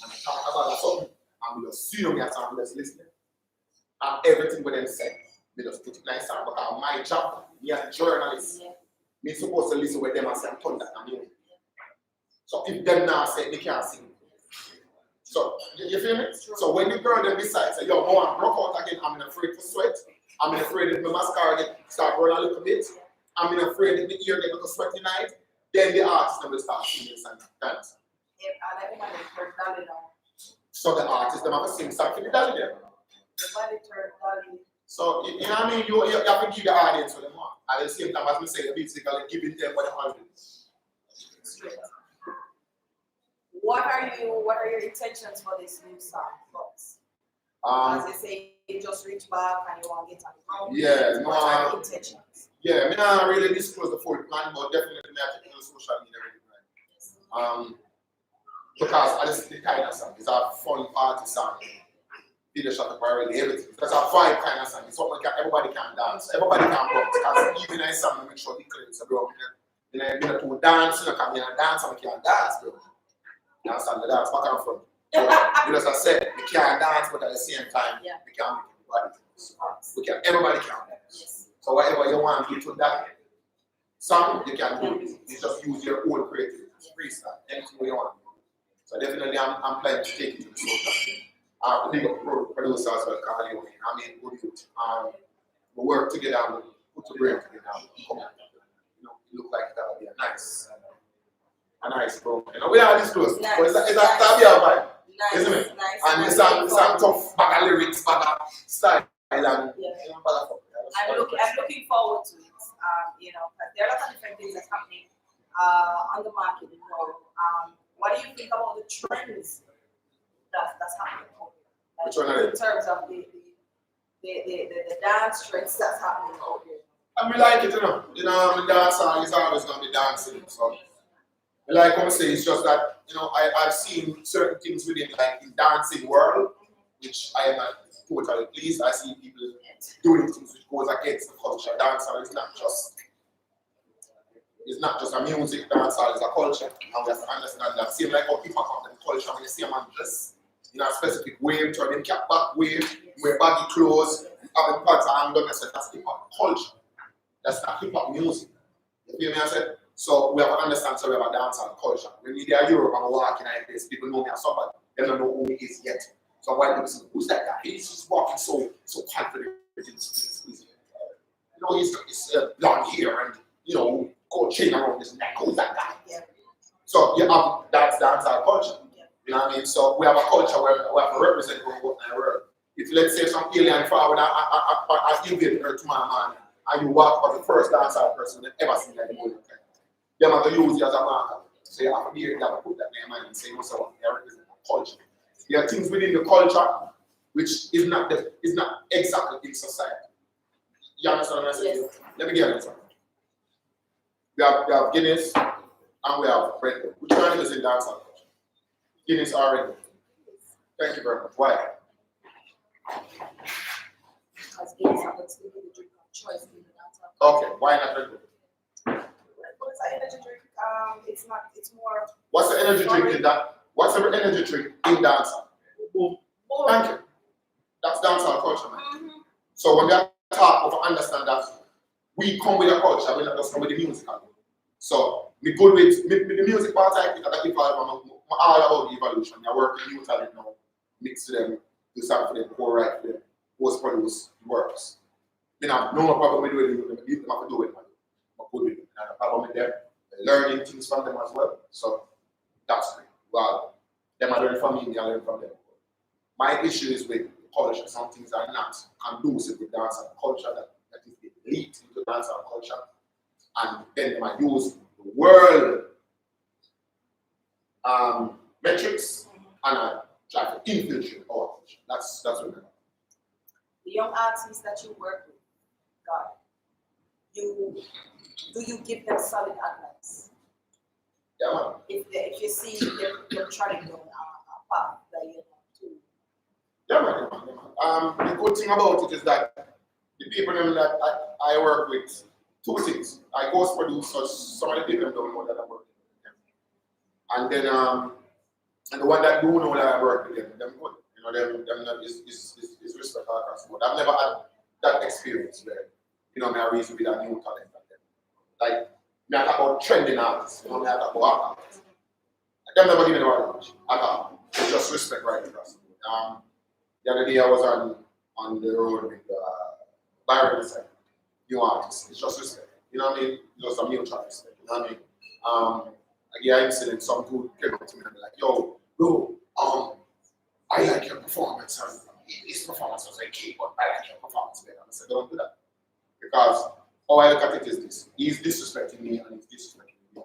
and I talk about something, and we just see them here, and we just listening. And everything with them said. They just put it nice down because my job, me as a journalist, me supposed to listen with them and say I'm thunder and music. So if them now say they can't sing. So you feel me? So when the girl then decides, say, yo, I'm broke out again, I'm afraid to sweat, I'm afraid that my mascara start running a little bit, I'm afraid that the ear get a little sweaty night, then the artist will start singing and dancing. So the artist them have to sing something for the dolly there. So, you know what I mean? You have to give the audience what they want. At the same time, as we say, basically giving them what they want. What are your intentions for this new song, folks? As you say, you just reach back and you want to get on the ground. Yeah, no. What are your intentions? Yeah, I not really disclose the full plan, but definitely I take it on social media right now. Because I just the kind of song. It's a fun party song. video shot up already, everything. Because a vibe kind of song. It's something everybody can dance, everybody can bounce. Because even if someone make sure the clips are bro. You know, to dance, you know, come here and dance, and we can't dance, bro. You understand the dance back and front. So, as I said, we can't dance, but at the same time, we can make everybody dance. Everybody can dance. Yes. So whatever you want to do to that song, you can do it. You just use your own creativity, freestyle, anything you want. So definitely, I'm planning to take it to the soul. The big producer as well, Carly. I mean, good youth. We work together, we put the brain together, come on. You know, it look like that would be a nice bro. You know, we are this close. Nice. But it's that be our vibe, Nice, isn't it? nice. And the song tough, bag of lyrics, bag of style, and Yeah. you know, bag of I'm looking forward to it. You know, 'cause there are a lot of different things that's happening on the market. You know, what do you think about the trends that's happening? Which one are they? In terms of the dance trends that's happening out there. I mean, like it, you know. You know, the dance song is always gonna be dancing. So, like I say, it's just that you know I've seen certain things within like in dancing world, which I am not totally pleased. I see people doing things which goes against the culture. Dancehall is not just a music. Dancehall is a culture, and we have to understand that. Same like how people come in culture when you see a man dress in a specific way, turning cap back way, wear baggy clothes, having pants and done. I said that's hip hop culture. That's not hip hop music. You feel me? I said. So we have to understand. So we have a dancehall culture. When we are Europe and we walk in a place, people know me as somebody. They don't know who he is yet. So white people say, who's that guy? He's just walking so confident in the streets. You know, he's blonde hair and, you know, gold chain around his neck. Who's that guy? Yeah. So you have that's our culture. You know what I mean? So we have a culture where we have to represent our world. If let's say some alien forward as you get her to my man, and you walk as the first dancehall person that ever seen like the world. They're going to use you as a marker. So you have to be here, you have to put that name and say, what's up? They represent culture. There are things within the culture which is not exactly in society. You understand what I'm saying? Yes. Let me get it. We have Guinness and we have Red Bull. Which one is in dancehall culture? Guinness or Red Bull? Thank you very much. Why? Because Guinness happens to be the drink of choice in the dancehall. Okay, why not Red Bull? What's the energy drink? It's more. What's the energy drink in that? What's the energy drink in dancehall? Thank you. That's dancehall culture, man. Mm-hmm. So when we talk of understand that we come with a culture, we not just come with the music. So we good with the music part. I think that I'm all about the evolution. I work with new talent now, mix them, do something for them, co-write for them, post-produce, it works. You know, no problem with doing it. They have to do it, man. I'm good with it. And the problem with them, learning things from them as well. So that's great. Well, them are learning from me, I learn from them. My issue is with culture. Some things are not conducive with dancehall culture that is the elite into dancehall culture. And then they might use the world metrics and try to infiltrate our culture. That's what we're doing. The young artists that you work with, God, do you give them solid advice? Yeah, man. If you see they're trying down a path that you know to. Yeah, man. The good thing about it is that the people that I work with, two things. I ghost produce, so some of the people don't know that I work with them. And then, and the one that do know that I work with them good. You know, them is respect across the board. I've never had that experience where, you know, I reason with a new talent like them. Like, me I talk about trending artists, you know, me I talk about artists. Them never give me the advantage at all. It's just respect right across the board. The other day I was on the road with Bartender, new artists. It's just respect. You know what I mean? Just a mutual respect. You know what I mean? Again, incident, some dude came up to me and be like, yo, bro, I like your performance. And his performance was okay, but I like your performance better. And I said, don't do that. Because how I look at it is this. He's disrespecting me and he's disrespecting me.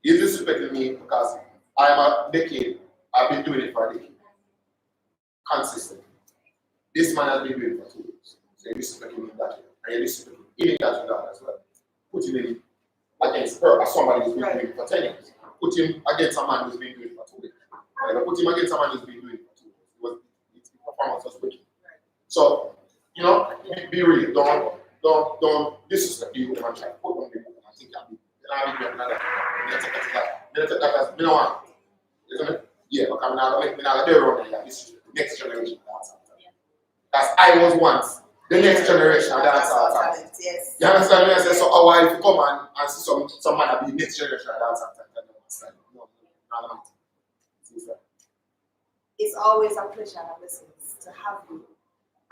He's disrespecting me because I am a decade. I've been doing it for a decade. Consistently. This man has been doing it for 2 years. So you're disrespecting me that year. And you're disrespecting me that as well. Putting him against somebody who's been doing it for 10 years. Put him against a man who's been doing it for 2 years. Put him against a man who's been doing it for 2 years. It's performance was wicked. So, you know, be real. Don't disrespect you and try to put on the book and think that you know another. You know what? Isn't it? Yeah, because I'm not going to do around here. This is the next generation dance. Because I was once the next generation of dance talent. Yes. You understand me? I say, so how if you come and see some man be the next generation of dance talent? No. It's always a pleasure, listen, to have you.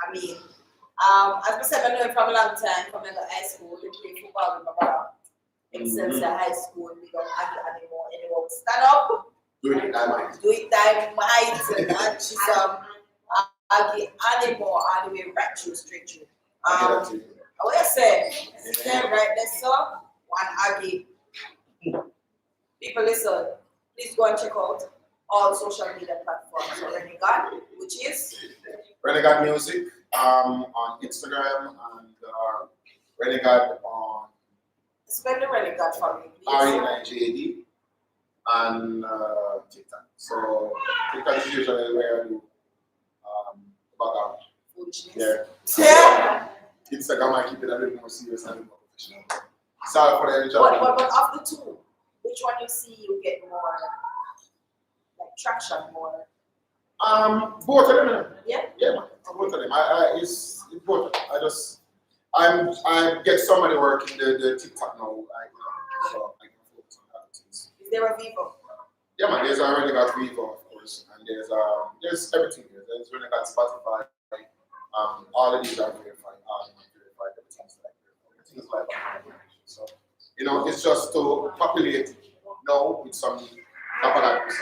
I mean, as I said, I know you from a long time, from high school, we play football with my brother. Xpressionz high school, we don't argue anymore. Stand up. Do it dynamite. Do it dynamite. And she's argue anymore all the way right through, straight through. What you say? Stand right there, so one argue. People listen, please go and check out all social media platforms. So Renegade, which is Renegade Music on Instagram and Renegade on spell the Renegade for me, please. RENIGAD and TikTok. So TikTok is usually where I do background. Foolishness. Yeah. Instagram I keep it a little more serious and a little more professional. Sorry for the enjoy. But of the two, which one you see you get more like traction more? Both of them. Yeah? Yeah, man. Both of them. It's both of them. I get some of the work in the TikTok now. So I can focus on other things. Is there a Vivo? Yeah, man. There's already got Vivo, of course, and there's everything there. There's really got Spotify. All of these are verified. Everything's like verified. Everything's like so, you know, it's just to populate now with some propaganda.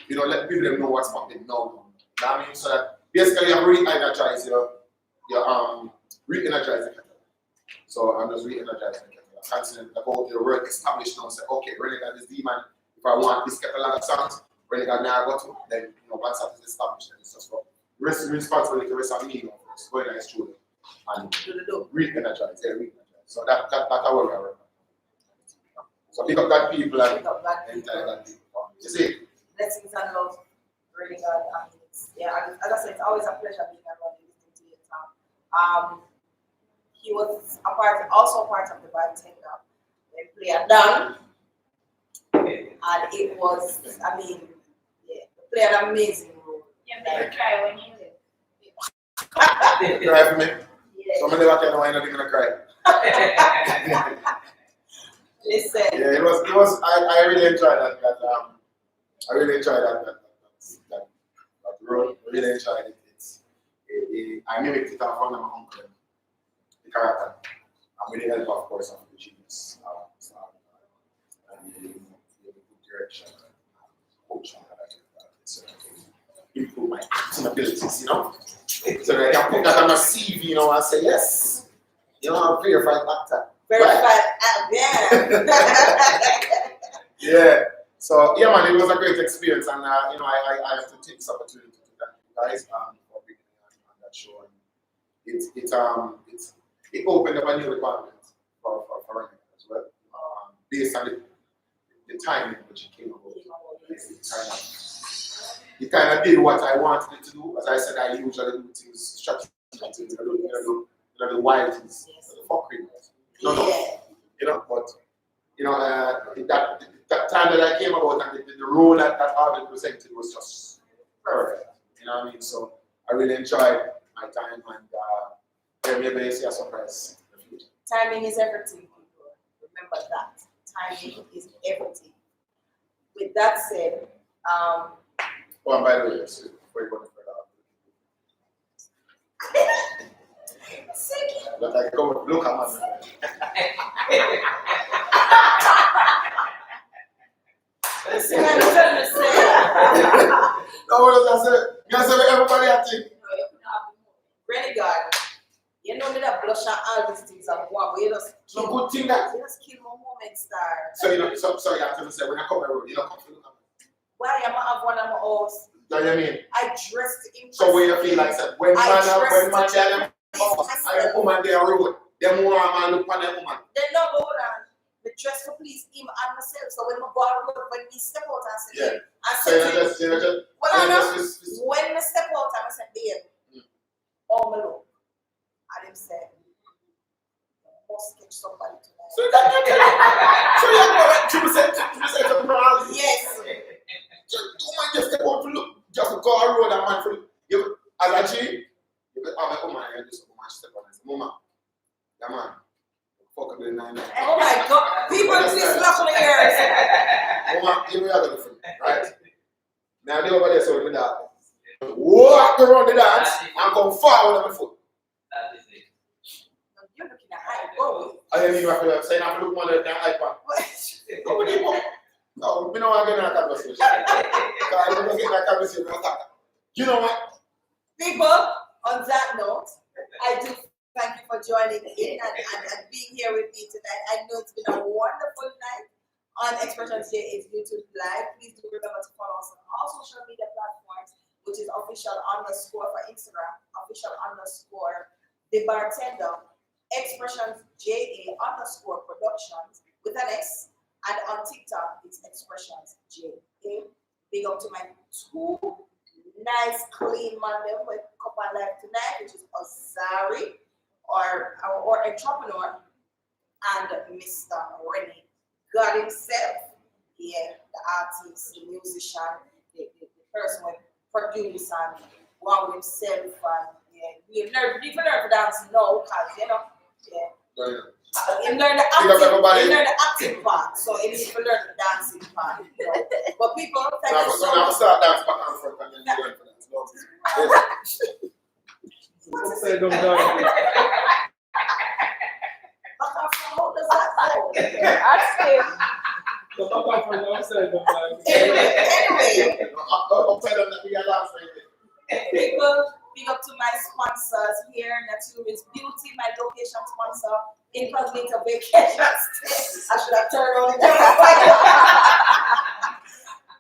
You know, let people know what's happening now. That means so that basically you re-energize your re-energize the catalog. So I'm just re-energizing the catalog. Constantly about the work established now. Say, okay, Renegade is the man. If I want this catalog of songs, Renegade now I go to, then you know once that is established, then it's just for responsibility the rest of me, you know, just go in and studio and re-energize, So that's how we are. So pick up that people and entire that people. You see? Blessings and love, really God. I mean, as I said, it's always a pleasure being around and listening to your talk. He was also a part of the Bartender when player done, and it was, I mean, yeah, played an amazing role. You made me cry when you live. Cry for me? Yeah. So many can know I'm not even gonna cry. Listen. Yeah, it was. I really enjoyed that. I really enjoyed that role. I really enjoyed it. I mimicked it off one of my uncle, the character. I'm with the help, of course, of the genius. And the good direction, coaching, improve my acting abilities, you know. So that I can put that on my CV, you know, and say, yes, you know, I'm a verified actor. Verified, yeah. Yeah. So yeah, man, it was a great experience, and you know, I have to take this opportunity to thank you guys for being on that show. And it opened up a new department for Renegade as well, based on the timing which it came about. It kind of did what I wanted it to do. As I said, I usually do things strategically, the wild things, the fuckery. No, you know, but you know, that time that I came about and the role that Arvin presented was just perfect. You know what I mean? So I really enjoyed my time, and maybe I see a surprise in the future. Timing is everything, people. Remember that. Timing is everything. With that said, Oh, and by the way, before you go any further, but I go look at my listen, I'm trying to say. no, what does that say? You guys say everybody I think. Renegade, you know me that blush and all these things are one, but you just No good thing that. you just kill my moment star. So you know, so you have to say when I come around, you don't come to look at me. Why am I have one of my house? Do you mean? I dressed in So when you feel like that, when man tell them, I woman they are road, them woman look on them woman. Then no go down. me dress to please him and myself. So when I go out, when we step out and say, Yeah. I So said, when I step out and I said, babe, oh my look, and him said, must catch somebody tonight. So you're going to the brand. Yes. Just step out to look, just to go on road and man for you. As a G, you go, oh my God, this woman step on this. Mama, yeah man, fuck up the 9. Oh my God, people please lock on the ears. Mama, here we are going to right? Now they over there so with that. Walk around the dance and come forward on my foot. That is it. You're looking at high go. I didn't even have to say I have to look more than iPad. No, we don't want to get in that conversation. Because I don't get in that conversation. You know what? People, on that note, I do thank you for joining in and being here with me tonight. I know it's been a wonderful night on Xpressionz JA's YouTube Live. Please do remember to follow us on all social media platforms, which is official underscore for Instagram, official underscore the Bartender, Xpressionz JA underscore productions with an S, and on TikTok it's Xpressionz JA. Big up to my 2 nice clean man them with Cup and Life tonight, which is Ozari or entrepreneur, and Mr. Rennie God himself. Yeah, the artist, the musician, the person with produce and one with himself, and yeah, we learn to dance now because you know, yeah. You learn the acting part, so it is to learn the dancing part. You know. But people, thank you so much. Start dance back and forth and then you learn for that. Upside down dog. How does that go? Ask him. So come back from the upside down dog. Anyway, Upside down that we are dancing. people, big up to my sponsors here. Natura's Beauty, my location sponsor. Incognito Vacation Stay. I should have turned on the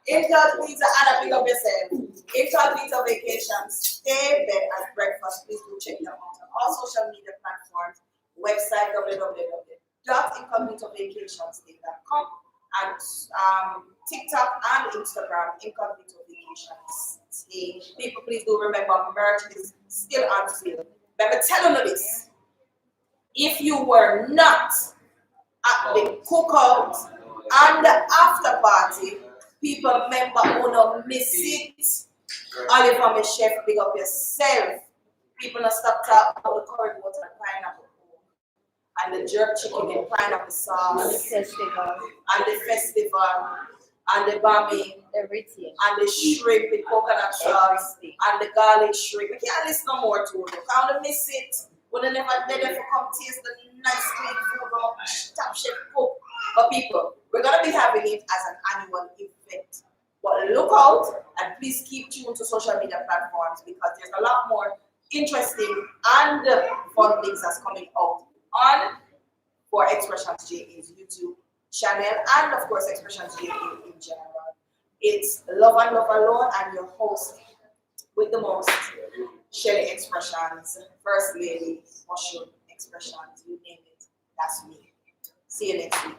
Incognito, Anna, big up yourself. Incognito Vacation Stay, bed and breakfast. Please do check them out on all social media platforms. Website www.incognitovacationstay.com and TikTok and Instagram, Incognito Vacations Stay. People, please do remember merch is still on sale. Let me tell you this. If you were not at the cookout and the after party, people remember who don't miss it. Oliver, my chef, big up yourself. People don't stop talking about the curry water and pineapple and the jerk chicken and pineapple sauce The festival. and the festival and the bami Everything. and the shrimp, the coconut sauce and the garlic shrimp. We can't list no more to you. Can't miss it. When they never come taste the nice clean food from top chef cook. But people, we're gonna be having it as an annual event. But look out and please keep tuned to social media platforms because there's a lot more interesting and fun things that's coming out on for Xpressionz JA's YouTube channel and of course Xpressionz JA in general. It's Love and Love Alone and your host with the most, Shelly Xpressionz, First Lady, Mushroom Xpressionz, you name it, that's me. See you next week.